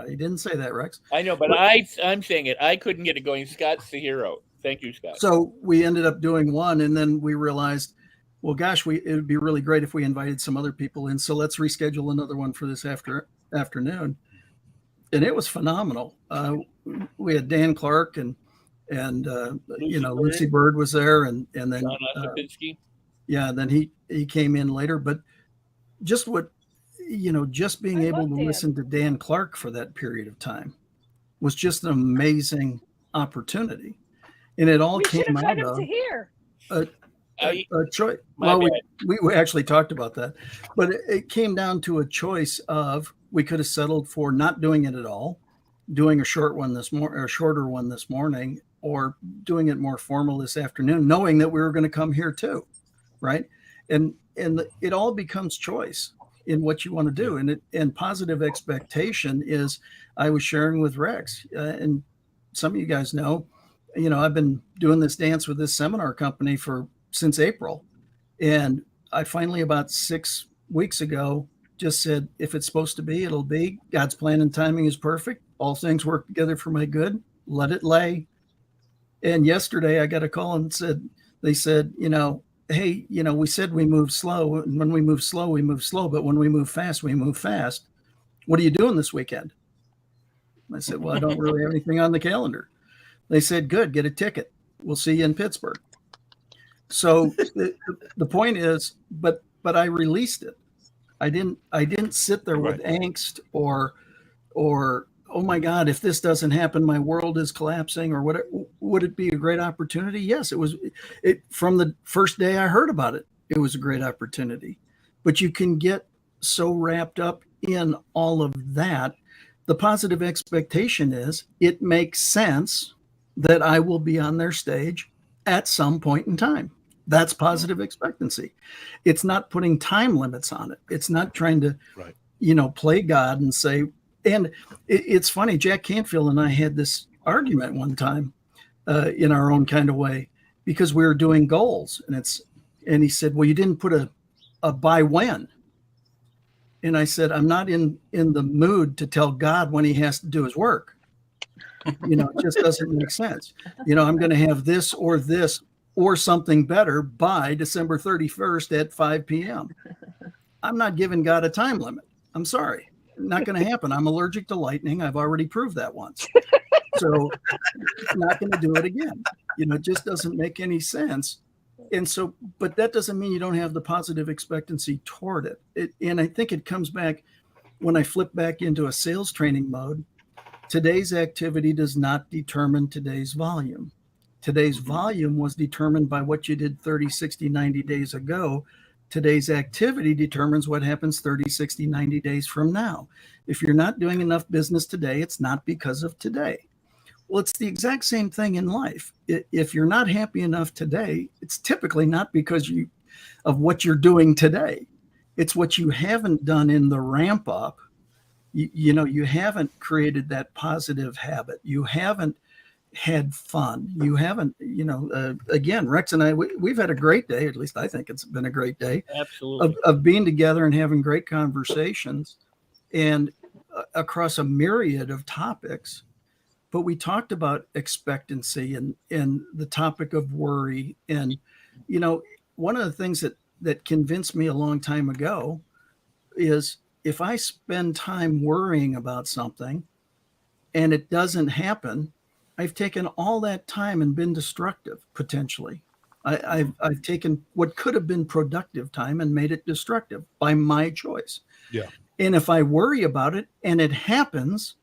He didn't say that, Rex. I know, but I'm saying it. I couldn't get it going. Scott's the hero. Thank you, Scott. So we ended up doing one, and then we realized, well, gosh, it would be really great if we invited some other people in. So let's reschedule another one for this afternoon. And it was phenomenal. We had Dan Clark and Lucy Bird was there, and then John Osipinski. Then he came in later. But just just being able to listen to Dan Clark for that period of time was just an amazing opportunity. And it all came out of a choice. Well, we actually talked about that, but it came down to a choice of, we could have settled for not doing it at all, doing a shorter one this morning, or doing it more formal this afternoon, knowing that we were going to come here too. Right. And it all becomes choice in what you want to do. And positive expectation is, I was sharing with Rex, and some of you guys know, I've been doing this dance with this seminar company since April. And I finally, about 6 weeks ago, just said, if it's supposed to be, it'll be. God's plan and timing is perfect. All things work together for my good. Let it lay. And yesterday I got a call and they said, hey, we said we move slow. And when we move slow, we move slow. But when we move fast, we move fast. What are you doing this weekend? I said, well, I don't really have anything on the calendar. They said, good, get a ticket. We'll see you in Pittsburgh. So the point is, but I released it. I didn't sit there with angst or oh my God, if this doesn't happen, my world is collapsing or whatever. Would it be a great opportunity? Yes, it was. It from the first day I heard about it, it was a great opportunity. But you can get so wrapped up in all of that. The positive expectation is it makes sense that I will be on their stage at some point in time. That's positive expectancy. It's not putting time limits on it. It's not trying to, play God and say, and it's funny, Jack Canfield and I had this argument one time in our own kind of way, because we were doing goals, and he said, well, you didn't put a by when. And I said, I'm not in the mood to tell God when he has to do his work. It just doesn't make sense. I'm going to have this or something better by December 31st at 5 p.m. I'm not giving God a time limit. I'm sorry. Not going to happen. I'm allergic to lightning. I've already proved that once. So I'm not going to do it again. It just doesn't make any sense. And so, but that doesn't mean you don't have the positive expectancy toward it. And I think it comes back when I flip back into a sales training mode. Today's activity does not determine today's volume. Today's volume was determined by what you did 30, 60, 90 days ago. Today's activity determines what happens 30, 60, 90 days from now. If you're not doing enough business today, it's not because of today. Well, it's the exact same thing in life. If you're not happy enough today, it's typically not because of what you're doing today. It's what you haven't done in the ramp up. You haven't created that positive habit. You haven't had fun. You haven't, again, Rex and I, we've had a great day. At least I think it's been a great day. Absolutely. Of being together and having great conversations and across a myriad of topics. But we talked about expectancy and the topic of worry. And, one of the things that convinced me a long time ago is if I spend time worrying about something and it doesn't happen, I've taken all that time and been destructive, potentially. I've taken what could have been productive time and made it destructive by my choice. Yeah. And if I worry about it and it happens,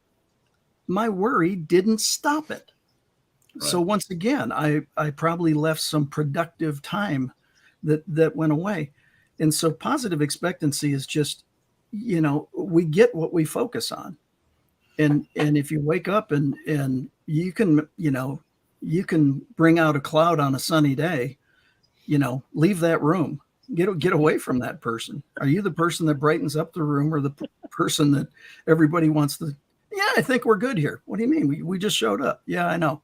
my worry didn't stop it. Right. So once again, I probably left some productive time that went away. And so positive expectancy is just, we get what we focus on. And if you wake up and you can, you can bring out a cloud on a sunny day, leave that room, get away from that person. Are you the person that brightens up the room or the person that everybody wants to, yeah, I think we're good here. What do you mean? We just showed up. Yeah, I know.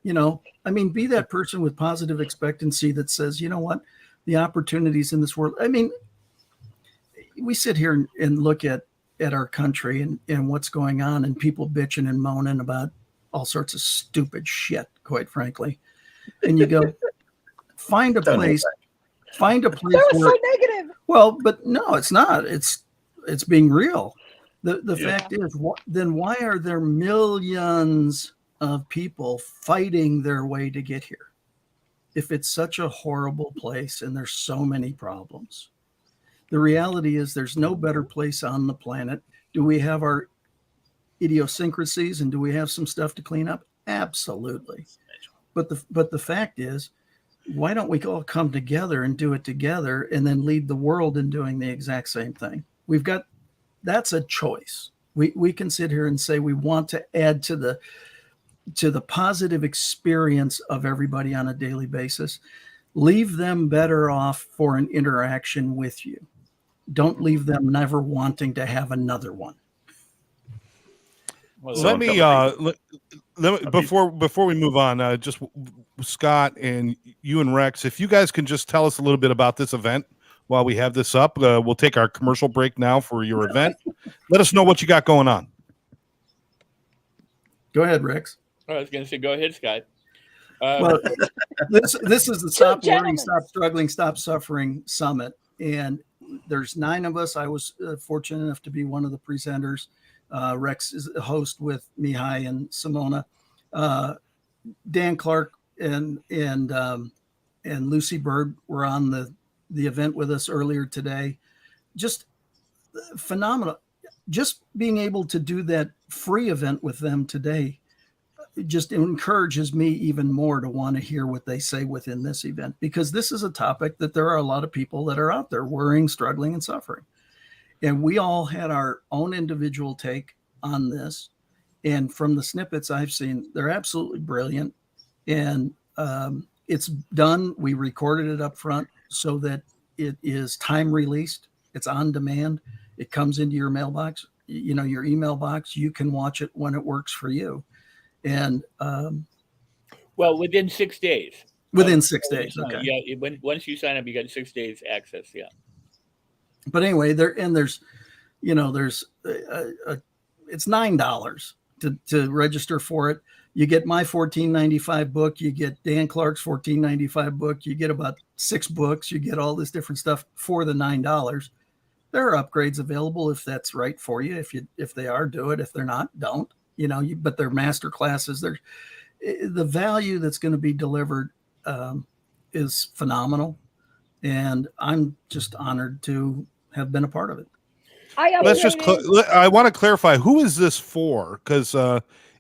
Be that person with positive expectancy that says, you know what, the opportunities in this world. We sit here and look at our country and what's going on and people bitching and moaning about all sorts of stupid shit, quite frankly. And you go, find a place That was where, so negative. well, but no, it's not. It's being real. The fact is, then why are there millions of people fighting their way to get here? If it's such a horrible place and there's so many problems. The reality is there's no better place on the planet. Do we have our idiosyncrasies and do we have some stuff to clean up? Absolutely. But the fact is, why don't we all come together and do it together and then lead the world in doing the exact same thing? That's a choice. We can sit here and say we want to add to the positive experience of everybody on a daily basis. Leave them better off for an interaction with you. Don't leave them never wanting to have another one. Well, let me before we move on, just Scott and you and Rex, if you guys can just tell us a little bit about this event while we have this up. We'll take our commercial break now for your event. Let us know what you got going on. Go ahead, Rex. I was going to say, go ahead, Scott. Well, this is the Stop Worrying, Stop Struggling, Stop Suffering Summit. And there's 9 of us. I was fortunate enough to be one of the presenters. Rex is a host with Mihai and Simona. Dan Clark and Lucy Bird were on the event with us earlier today. Just phenomenal. just being able to do that free event with them today just encourages me even more to want to hear what they say within this event, because this is a topic that there are a lot of people that are out there worrying, struggling, and suffering. And we all had our own individual take on this. And from the snippets I've seen, they're absolutely brilliant. And it's done. We recorded it up front so that it is time released. It's on demand. It comes into your mailbox, your email box. You can watch it when it works for you. And well, within 6 days. Within 6 days. Okay. Yeah. Once you sign up, you got 6 days access. Yeah. But anyway, it's $9 to register for it. You get my $14.95 book. You get Dan Clark's $14.95 book. You get about 6 books. You get all this different stuff for the $9. There are upgrades available if that's right for you. If they are, do it. If they're not, don't. But they're master classes. The value that's going to be delivered is phenomenal, and I'm just honored to have been a part of it. I want to clarify, who is this for? Because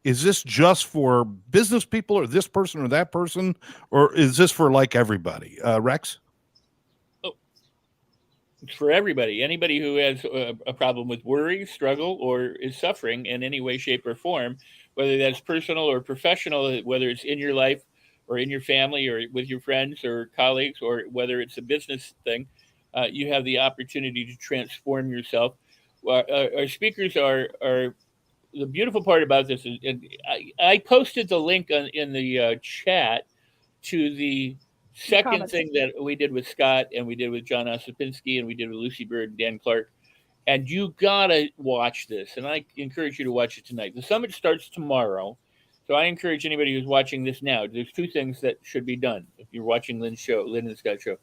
is this just for business people, or this person or that person, or is this for like everybody? Rex? Oh, it's for everybody. Anybody who has a problem with worry, struggle, or is suffering in any way, shape, or form, whether that's personal or professional, whether it's in your life or in your family or with your friends or colleagues, or whether it's a business thing, you have the opportunity to transform yourself. Our speakers are the beautiful part about this is, and I posted the link in the chat to the second thing that we did with Scott, and we did with John Osipinski, and we did with Lucy Bird and Dan Clark. And you gotta watch this, and I encourage you to watch it tonight. The summit starts tomorrow, so I encourage anybody who's watching this now. There's 2 things that should be done if you're watching Lynn and Scott show.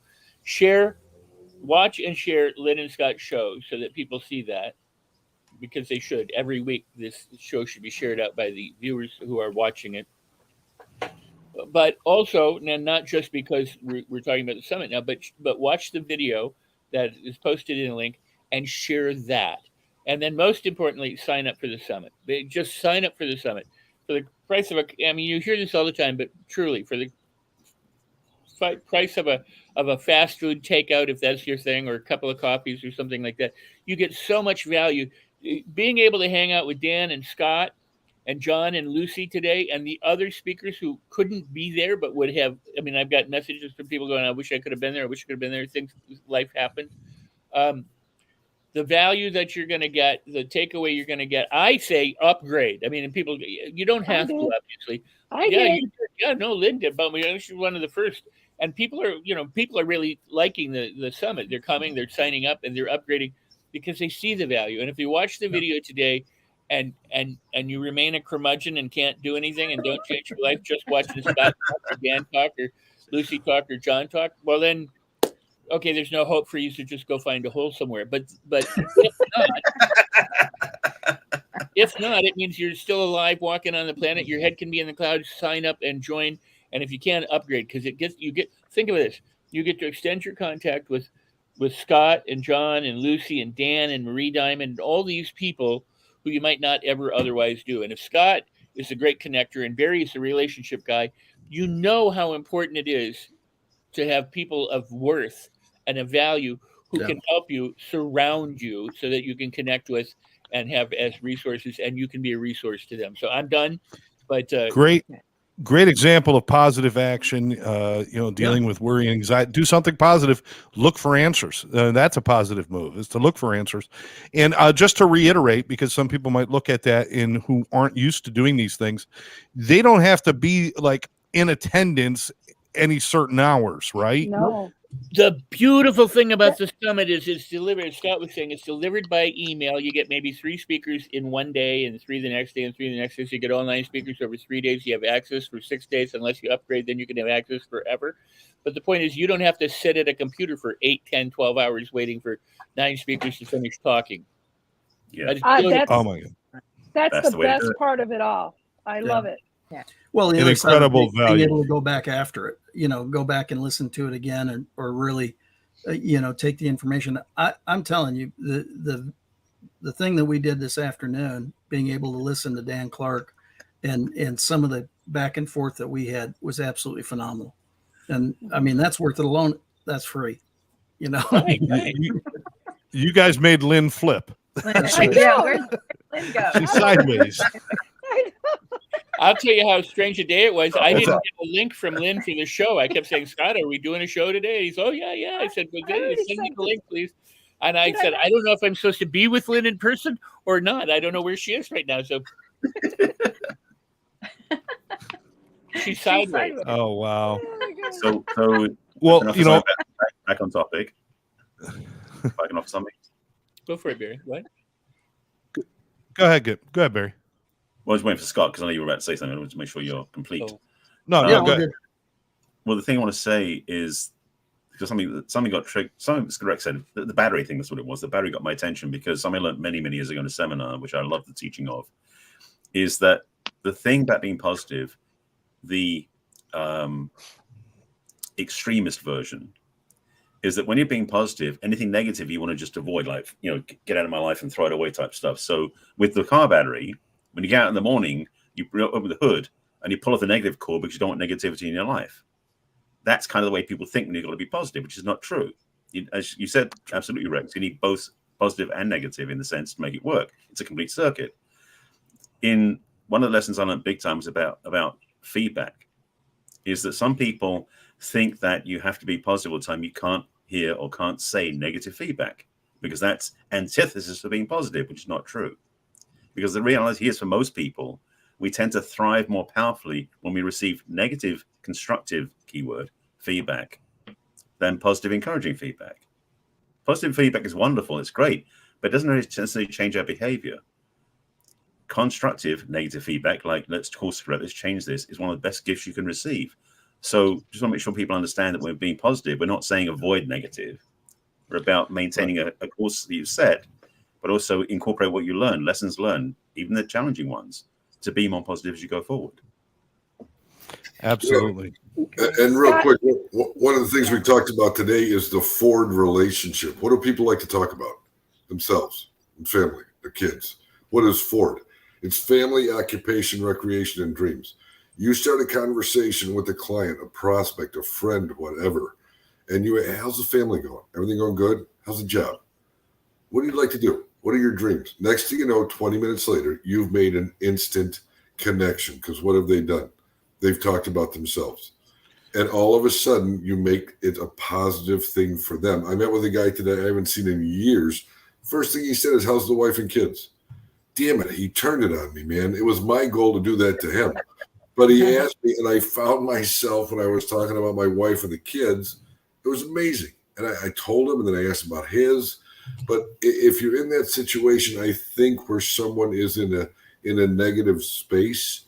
Watch and share Lynn and Scott show so that people see that, because they should. Every week, this show should be shared out by the viewers who are watching it. But also, and not just because we're talking about the summit now, but watch the video that is posted in a link and share that. And then most importantly, sign up for the summit. Just sign up for the summit. For the price of you hear this all the time, but truly, for the price of a fast food takeout, if that's your thing, or a couple of coffees or something like that, you get so much value. Being able to hang out with Dan and Scott and John and Lucy today, and the other speakers who couldn't be there but would have. I've got messages from people going, I wish I could have been there. I wish I could have been there. Things, life happened. The value that you're going to get, the takeaway you're going to get, I say upgrade. And people, you don't have to, obviously. Lynn did, but she's one of the first. And people are really liking the summit. They're coming, they're signing up, and they're upgrading because they see the value. And if you watch the video today and you remain a curmudgeon and can't do anything and don't change your life, just watching Scott talk or Dan talk or Lucy talk or John talk, well then, okay, there's no hope for you to just go find a hole somewhere. But if not, it means you're still alive, walking on the planet. Your head can be in the clouds. Sign up and join. And if you can, upgrade, because think of this, you get to extend your contact with Scott and John and Lucy and Dan and Marie Diamond and all these people who you might not ever otherwise do. And if Scott is a great connector and Barry is a relationship guy, you know how important it is to have people of worth and of value who can help you, surround you, so that you can connect with and have as resources, and you can be a resource to them. So I'm done. But Great example of positive action, dealing with worry and anxiety. Do something positive. Look for answers. That's a positive move, is to look for answers. And just to reiterate, because some people might look at that who aren't used to doing these things, they don't have to be like in attendance any certain hours, right? No. The beautiful thing about the summit is it's delivered, as Scott was saying, it's delivered by email. You get maybe 3 speakers in one day and 3 the next day and 3 the next day. So you get all 9 speakers over 3 days. You have access for 6 days. Unless you upgrade, then you can have access forever. But the point is, you don't have to sit at a computer for 8, 10, 12 hours waiting for 9 speakers to finish talking. Yeah. Oh my God. That's the best part of it all. I love it. Yeah. Well, an incredible value. Being able to go back after it, go back and listen to it again, or really, take the information. I'm telling you, the the thing that we did this afternoon, being able to listen to Dan Clark and some of the back and forth that we had was absolutely phenomenal. And I mean, that's worth it alone. That's free, you know. You guys made Lynn flip. Yeah, where'd Lynn go? She's sideways. I'll tell you how strange a day it was. I didn't get a link from Lynn for the show. I kept saying, Scott, are we doing a show today? He's, oh, yeah. I said, well, send me the link, please. And I said, I don't know if I'm supposed to be with Lynn in person or not. I don't know where she is right now. So she's sideways. Oh, wow. So well, you know, back on topic. Backing off something. Go for it, Barry. What? Go ahead, Barry. Well, I was waiting for Scott because I know you were about to say something. I wanted to make sure you're complete. Oh. No, go ahead. Well, the thing I want to say is because something got tricked. Something Rex said, the battery thing, that's what it was. The battery got my attention because something I learned many, many years ago in a seminar, which I love the teaching of, is that the thing about being positive, the extremist version, is that when you're being positive, anything negative you want to just avoid, like, you know, get out of my life and throw it away type stuff. So with the car battery, when you get out in the morning, you open the hood and you pull off the negative cord because you don't want negativity in your life. That's kind of the way people think when you've got to be positive, which is not true. As you said, absolutely, Rex, you need both positive and negative in the sense to make it work. It's a complete circuit. In one of the lessons I learned big time was about feedback, is that some people think that you have to be positive all the time. You can't hear or can't say negative feedback because that's antithesis to being positive, which is not true. Because the reality is, for most people, we tend to thrive more powerfully when we receive negative, constructive, keyword, feedback than positive, encouraging feedback. Positive feedback is wonderful. It's great, but it doesn't necessarily change our behavior. Constructive, negative feedback, like let's course correct, let's change this, is one of the best gifts you can receive. So just want to make sure people understand that when we're being positive, we're not saying avoid negative. We're about maintaining a course that you've set, but also incorporate what you learn, lessons learned, even the challenging ones, to be more positive as you go forward. Absolutely. And real quick, one of the things we talked about today is the Ford relationship. What do people like to talk about? Themselves and family, their kids. What is Ford? It's family, occupation, recreation, and dreams. You start a conversation with a client, a prospect, a friend, whatever, and you, how's the family going? Everything going good? How's the job? What do you like to do? What are your dreams? Next thing you know, 20 minutes later, you've made an instant connection because what have they done? They've talked about themselves. And all of a sudden, you make it a positive thing for them. I met with a guy today I haven't seen in years. First thing he said is, how's the wife and kids? Damn it, he turned it on me, man. It was my goal to do that to him. But he asked me, and I found myself when I was talking about my wife and the kids, it was amazing. And I told him, and then I asked about his. But if you're in that situation, I think where someone is in a negative space,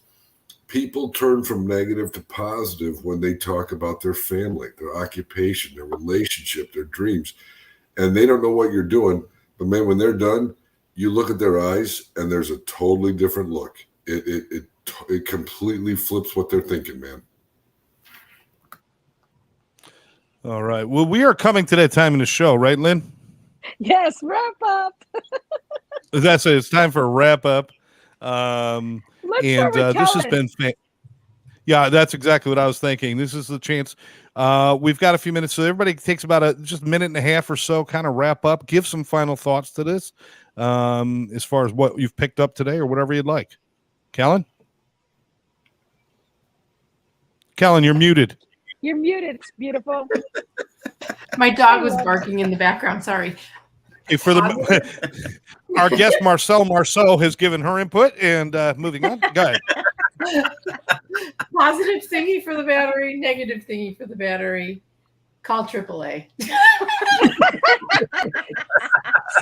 people turn from negative to positive when they talk about their family, their occupation, their relationship, their dreams. And they don't know what you're doing. But man, when they're done, you look at their eyes and there's a totally different look. It completely flips what they're thinking, man. All right. Well, we are coming to that time in the show, right, Lynn? Yes, wrap up. That's it. It's time for a wrap up. And this has been yeah, that's exactly what I was thinking. This is the chance. We've got a few minutes, so everybody takes about just a minute and a half or so, kind of wrap up, give some final thoughts to this, as far as what you've picked up today or whatever you'd like. Callan, you're muted. You're muted. It's beautiful. My dog was barking in the background. Sorry. For our guest Marceau has given her input, and moving on. Go ahead. Positive thingy for the battery, negative thingy for the battery. Call AAA.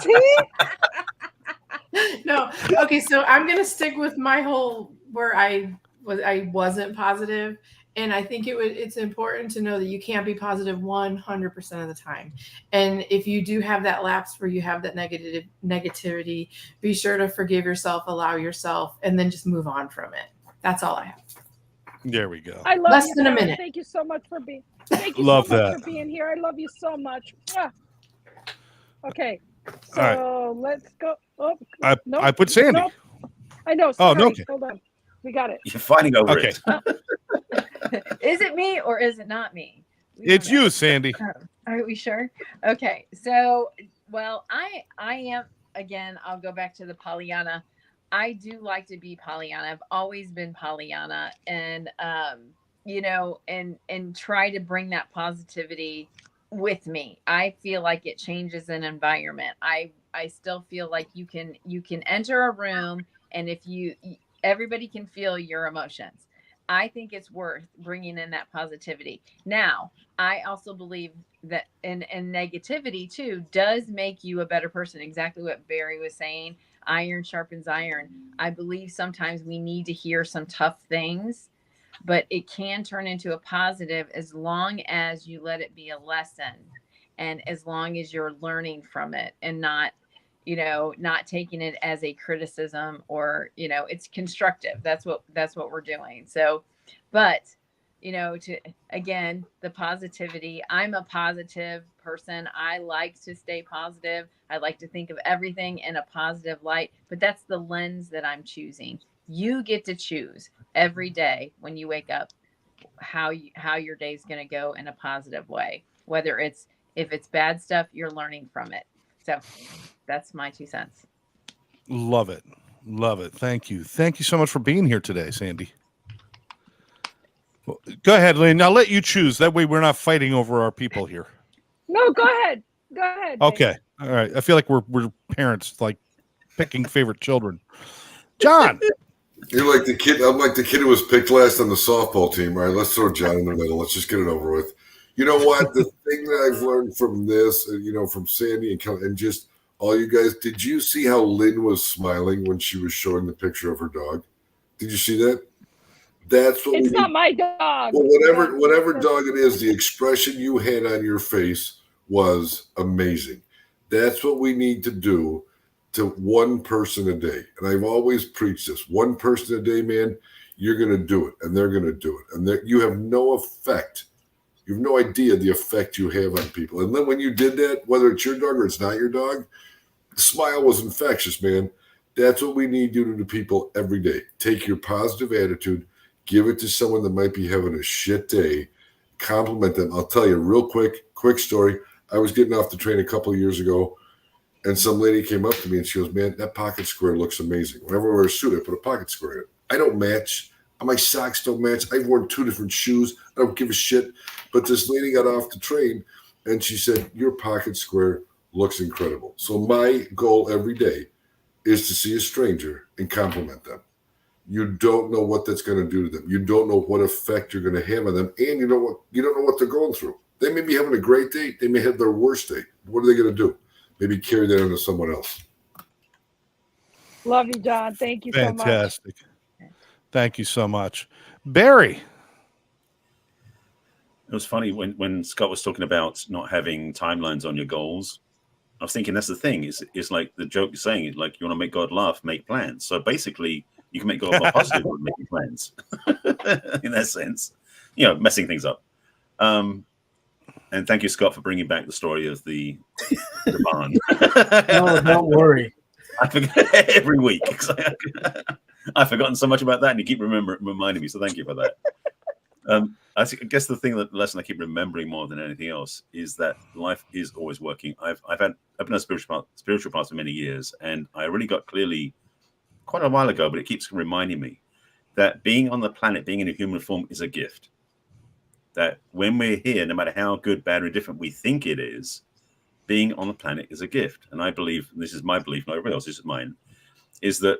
See? No. Okay, so I'm gonna stick with my whole where I wasn't positive. And I think it's important to know that you can't be positive 100% of the time. And if you do have that lapse where you have that negativity, be sure to forgive yourself, allow yourself, and then just move on from it. That's all I have. There we go. I love Less you, than a Sarah. minute. Thank you so much for being. Thank you Love so much that. for being here. I love you so much. Okay, So All let's go. Oh, I put Sandy. Nope. I know. Oh, Sorry. no, okay. Hold on. We got it. You're fighting over Okay. it. Is it me or is it not me? We It's don't know. you, Sandy. Are we sure? Okay. So, well, I am, again, I'll go back to the Pollyanna. I do like to be Pollyanna. I've always been Pollyanna, and you know, and try to bring that positivity with me. I feel like it changes an environment. I still feel like you can enter a room, and if everybody can feel your emotions. I think it's worth bringing in that positivity. Now, I also believe that and negativity too does make you a better person. Exactly what Barry was saying. Iron sharpens iron. I believe sometimes we need to hear some tough things, but it can turn into a positive as long as you let it be a lesson, and as long as you're learning from it and not, you know, not taking it as a criticism, or, you know, it's constructive. That's what we're doing. So, but, you know, again, the positivity, I'm a positive person. I like to stay positive. I like to think of everything in a positive light, but that's the lens that I'm choosing. You get to choose every day when you wake up how your day's going to go in a positive way. Whether if it's bad stuff, you're learning from it. So that's my 2 cents. Love it. Love it. Thank you. Thank you so much for being here today, Sandy. Well, go ahead, Lynn. I'll let you choose. That way we're not fighting over our people here. No, go ahead. Go ahead. Okay. All right. I feel like we're parents, like picking favorite children. John. You're like the kid. I'm like the kid who was picked last on the softball team. All right, let's throw John in the middle. Let's just get it over with. You know what? The thing that I've learned from this, you know, from Sandy and just all you guys, did you see how Lynn was smiling when she was showing the picture of her dog? Did you see that? That's what It's not my dog. Well, whatever dog it is, the expression you had on your face was amazing. That's what we need to do to one person a day. And I've always preached this. One person a day, man, you're going to do it, and they're going to do it. And you have no effect. You have no idea the effect you have on people. And then when you did that, whether it's your dog or it's not your dog, the smile was infectious, man. That's what we need to do to people every day. Take your positive attitude, give it to someone that might be having a shit day, compliment them. I'll tell you a real quick story. I was getting off the train a couple of years ago, and some lady came up to me and she goes, man, that pocket square looks amazing. Whenever I wear a suit, I put a pocket square in it. I don't match. My socks don't match. I've worn 2 different shoes. I don't give a shit. But this lady got off the train and she said, your pocket square looks incredible. So my goal every day is to see a stranger and compliment them. You don't know what that's going to do to them. You don't know what effect you're going to have on them. And you don't know what they're going through. They may be having a great day. They may have their worst day. What are they going to do? Maybe carry that into someone else. Love you, John. Thank you so much. Fantastic. Thank you so much. Barry. It was funny when Scott was talking about not having timelines on your goals. I was thinking that's the thing. It's like the joke is saying, like, you want to make God laugh, make plans. So basically, you can make God more positive with making plans. In that sense, you know, messing things up. And thank you, Scott, for bringing back the story of the barn. No, don't worry. I forget every week. I've forgotten so much about that, and you keep reminding me. So thank you for that. I guess the lesson I keep remembering more than anything else is that life is always working. I've been a spiritual path for many years, and I really got clearly quite a while ago, but it keeps reminding me that being on the planet, being in a human form, is a gift. That when we're here, no matter how good, bad, or indifferent we think it is, being on the planet is a gift. And I believe, and this is my belief, not everybody else, this is mine, is that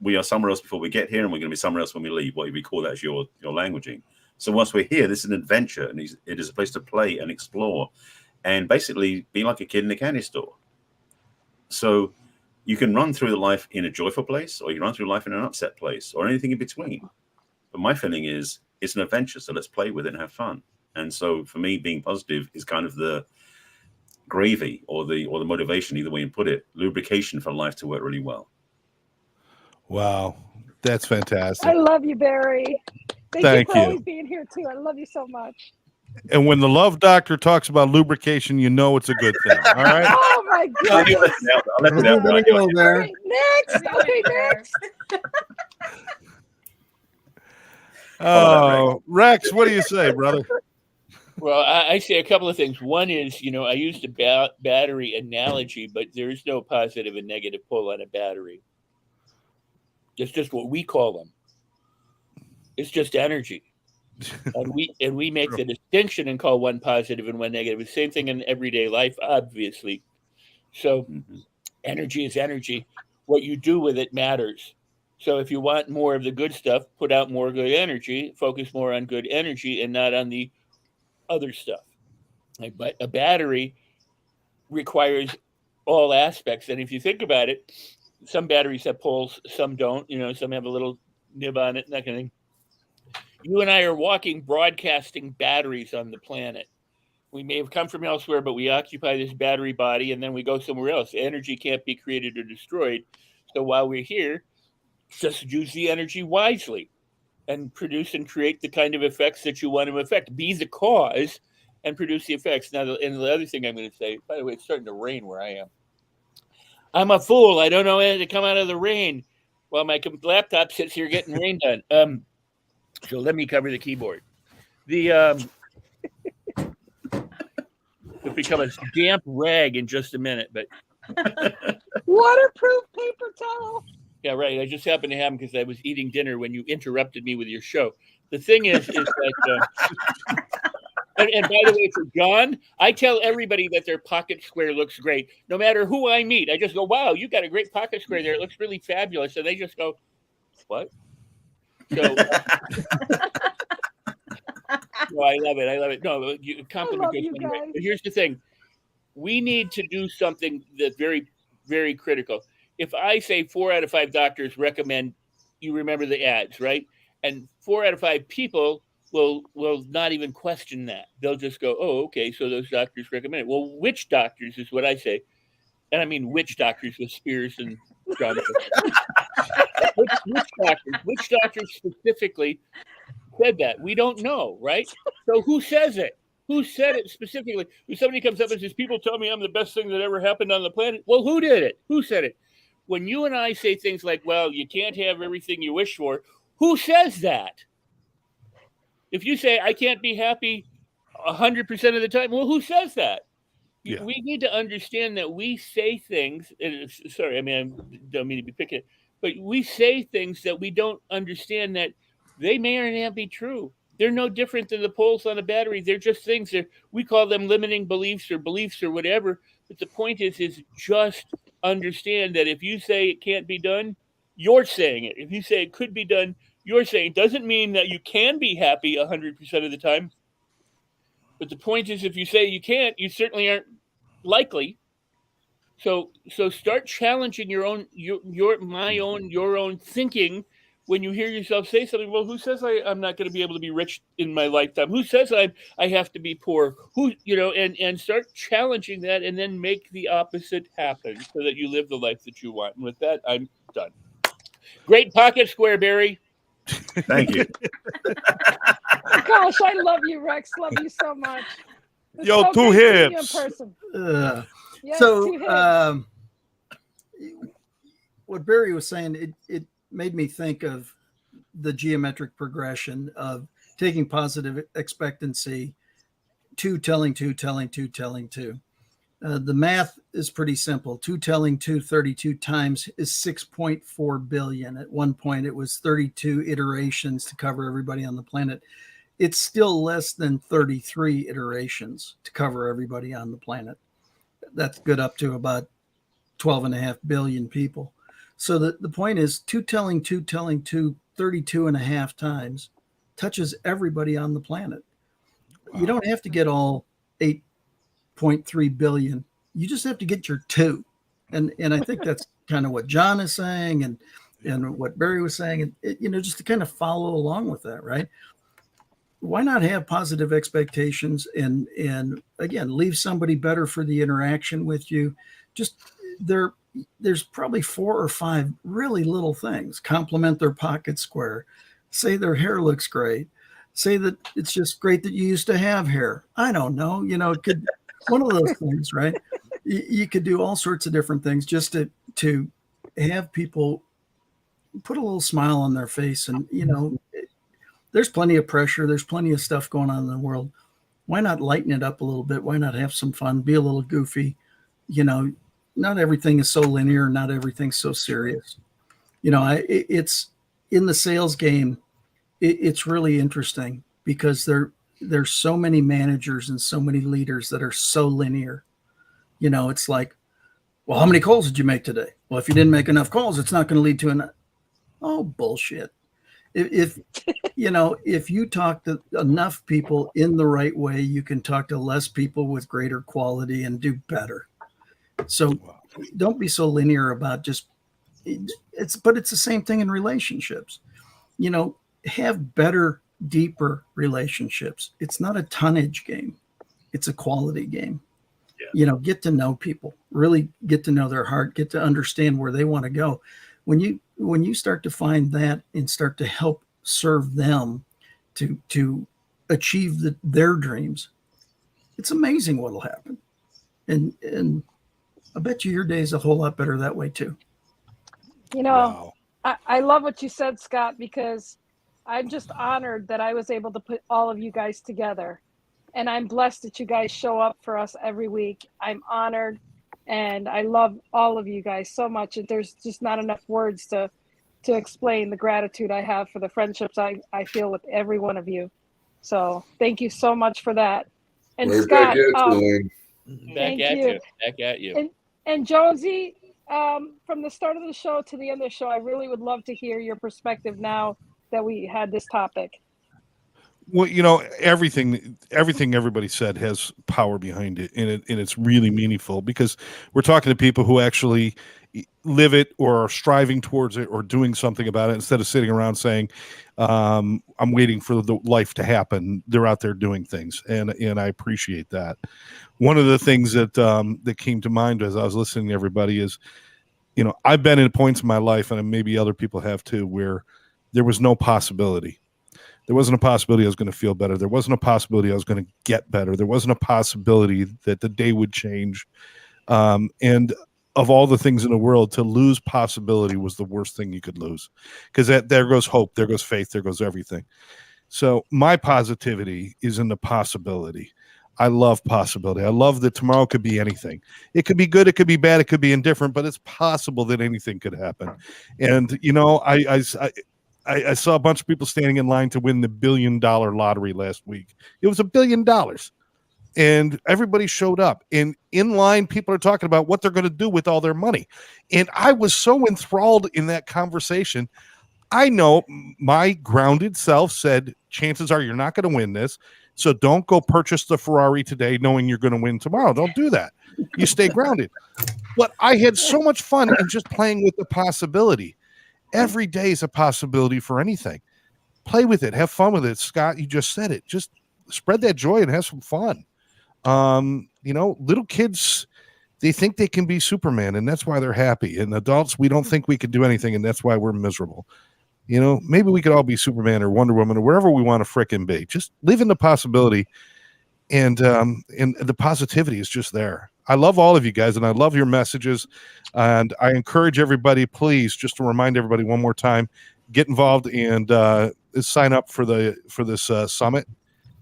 we are somewhere else before we get here, and we're going to be somewhere else when we leave, what we call that as your languaging. So once we're here, this is an adventure, and it is a place to play and explore and basically be like a kid in a candy store. So you can run through life in a joyful place, or you run through life in an upset place, or anything in between. But my feeling is it's an adventure, so let's play with it and have fun. And so for me, being positive is kind of the gravy or the motivation, either way you put it, lubrication for life to work really well. Wow, that's fantastic. I love you, Barry. Thank you for you. always being here too. I love you so much. And when the love doctor talks about lubrication, you know it's a good thing. All right. Oh my I'll goodness. let it We're out. gonna go there. Right, next. Okay, next. Oh, Rex, what do you say, brother? Well, I say a couple of things. One is, I used a battery analogy, but there is no positive and negative pull on a battery. It's just what we call them. It's just energy. and we make the distinction and call one positive and one negative. The same thing in everyday life, obviously. So energy is energy. What you do with it matters. So if you want more of the good stuff, put out more good energy, focus more on good energy and not on the other stuff. But a battery requires all aspects. And if you think about it, some batteries have poles, some don't. Some have a little nib on it, that kind of thing. You and I are walking, broadcasting batteries on the planet. We may have come from elsewhere, but we occupy this battery body, and then we go somewhere else. Energy can't be created or destroyed. So while we're here, just use the energy wisely and produce and create the kind of effects that you want to affect. Be the cause and produce the effects. Now, and the other thing I'm going to say, by the way, it's starting to rain where I am. I'm a fool. I don't know when to come out of the rain while my laptop sits here getting rain done. So let me cover the keyboard. It'll become a damp rag in just a minute, but Waterproof paper towel. yeah, right. I just happened to have them because I was eating dinner when you interrupted me with your show. The thing is that, and by the way, for John, I tell everybody that their pocket square looks great. No matter who I meet, I just go, wow, you got a great pocket square there. It looks really fabulous. And they just go, what? So, no, I love it. I love it. No, compliment goes one way. But here's the thing. We need to do something that's very, very critical. If I say 4 out of 5 doctors recommend, you remember the ads, right? And 4 out of 5 people will not even question that. They'll just go, oh, okay, so those doctors recommend it. Well, which doctors is what I say. And I mean which doctors with Spears and Jonathan. Which doctors specifically said that? We don't know, right? So who says it? Who said it specifically? When somebody comes up and says, people tell me I'm the best thing that ever happened on the planet. Well, who did it? Who said it? When you and I say things like, well, you can't have everything you wish for, who says that? If you say, I can't be happy 100% of the time, well, who says that? Yeah. We need to understand that we say things, sorry, I mean, I don't mean to be picking, but we say things that we don't understand that they may or may not be true. They're no different than the poles on a battery. They're just things that we call them limiting beliefs or whatever. But the point is just understand that if you say it can't be done, you're saying it. If you say it could be done, you're saying it. Doesn't mean that you can be happy 100% of the time. But the point is, if you say you can't, you certainly aren't likely. So start challenging your own thinking when you hear yourself say something. Well, who says I'm not going to be able to be rich in my lifetime? Who says I have to be poor? And start challenging that, and then make the opposite happen so that you live the life that you want. And with that, I'm done. Great pocket square, Barry. Thank you. Gosh, I love you, Rex. Love you so much. It's Yo, so 2 great hits. seeing you in person. Yes, so 2 hits. What Barry was saying, it made me think of the geometric progression of taking positive expectancy, 2 telling 2, telling 2, telling 2. The math is pretty simple. 2 telling 2 32 times is 6.4 billion. At one point, it was 32 iterations to cover everybody on the planet. It's still less than 33 iterations to cover everybody on the planet. That's good up to about 12.5 billion people. So the point is 2 telling 2, telling 2, 32.5 times touches everybody on the planet. Wow. You don't have to get all 8.3 billion. You just have to get your 2. And I think that's kind of what John is saying and what Barry was saying, and just to kind of follow along with that, right? Why not have positive expectations and again, leave somebody better for the interaction with you? Just there's probably 4 or 5 really little things. Compliment their pocket square, say their hair looks great, Say that it's just great that you used to have hair. I don't know. It could one of those things, right? You could do all sorts of different things just to have people put a little smile on their face. And, there's plenty of pressure. There's plenty of stuff going on in the world. Why not lighten it up a little bit? Why not have some fun? Be a little goofy. Not everything is so linear. Not everything's so serious. It's in the sales game. It's really interesting because there's so many managers and so many leaders that are so linear. It's like, well, how many calls did you make today? Well, if you didn't make enough calls, it's not going to lead to bullshit. If you talk to enough people in the right way, you can talk to less people with greater quality and do better. So don't be so linear about but it's the same thing in relationships. Have better, deeper relationships. It's not a tonnage game. It's a quality game. Yeah. Get to know people, really get to know their heart, get to understand where they want to go. When you start to find that and start to help serve them to achieve their dreams, it's amazing what'll happen. And I bet you your day is a whole lot better that way too. Wow. I love what you said, Scott, because I'm just honored that I was able to put all of you guys together. And I'm blessed that you guys show up for us every week. I'm honored, and I love all of you guys so much. There's just not enough words to explain the gratitude I have for the friendships I feel with every one of you. So thank you so much for that. And Right Scott, back at you. And Jonesy, from the start of the show to the end of the show, I really would love to hear your perspective now that we had this topic. Well, everything everybody said has power behind it, and it's really meaningful because we're talking to people who actually live it or are striving towards it or doing something about it instead of sitting around saying, I'm waiting for the life to happen. They're out there doing things, and I appreciate that. One of the things that came to mind as I was listening to everybody is, I've been in points in my life, and maybe other people have too, where there was no possibility. There wasn't a possibility I was going to feel better. There wasn't a possibility I was going to get better. There wasn't a possibility that the day would change. And of all the things in the world, to lose possibility was the worst thing you could lose, because there goes hope, there goes faith, there goes everything. So my positivity is in the possibility. I love possibility. I love that tomorrow could be anything. It could be good, it could be bad, it could be indifferent, but it's possible that anything could happen. And I saw a bunch of people standing in line to win the $1 billion lottery last week. It was $1 billion. And everybody showed up. And in line, people are talking about what they're going to do with all their money. And I was so enthralled in that conversation. I know my grounded self said, chances are you're not going to win this. So don't go purchase the Ferrari today knowing you're going to win tomorrow. Don't do that. You stay grounded. But I had so much fun in just playing with the possibility. Every day is a possibility for anything. Play with it. Have fun with it. Scott, you just said it. Just spread that joy and have some fun. Little kids, they think they can be Superman, and that's why they're happy. And adults, we don't think we can do anything, and that's why we're miserable. Maybe we could all be Superman or Wonder Woman or wherever we want to frickin' be. Just live in the possibility, and the positivity is just there. I love all of you guys, and I love your messages, and I encourage everybody, please, just to remind everybody one more time, get involved and sign up for this summit.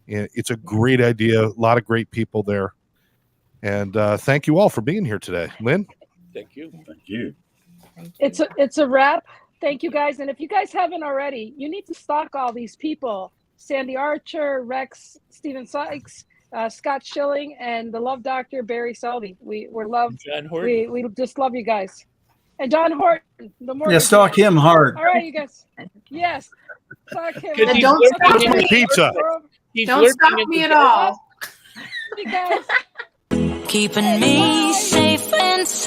And it's a great idea. A lot of great people there, and thank you all for being here today. Lynn, thank you. Thank you. It's a wrap. Thank you guys, and if you guys haven't already, you need to stalk all these people: Sandy Archer, Rex, Steven Sikes, Scott Schilling, and the Love Doctor Barry Selby. We're love. John Horton. We just love you guys, and John Horton. Stalk him hard. All right, you guys. Yes, stalk him. And don't stalk me. Pizza. Don't stalk me at all. You guys. Keeping me safe and sound.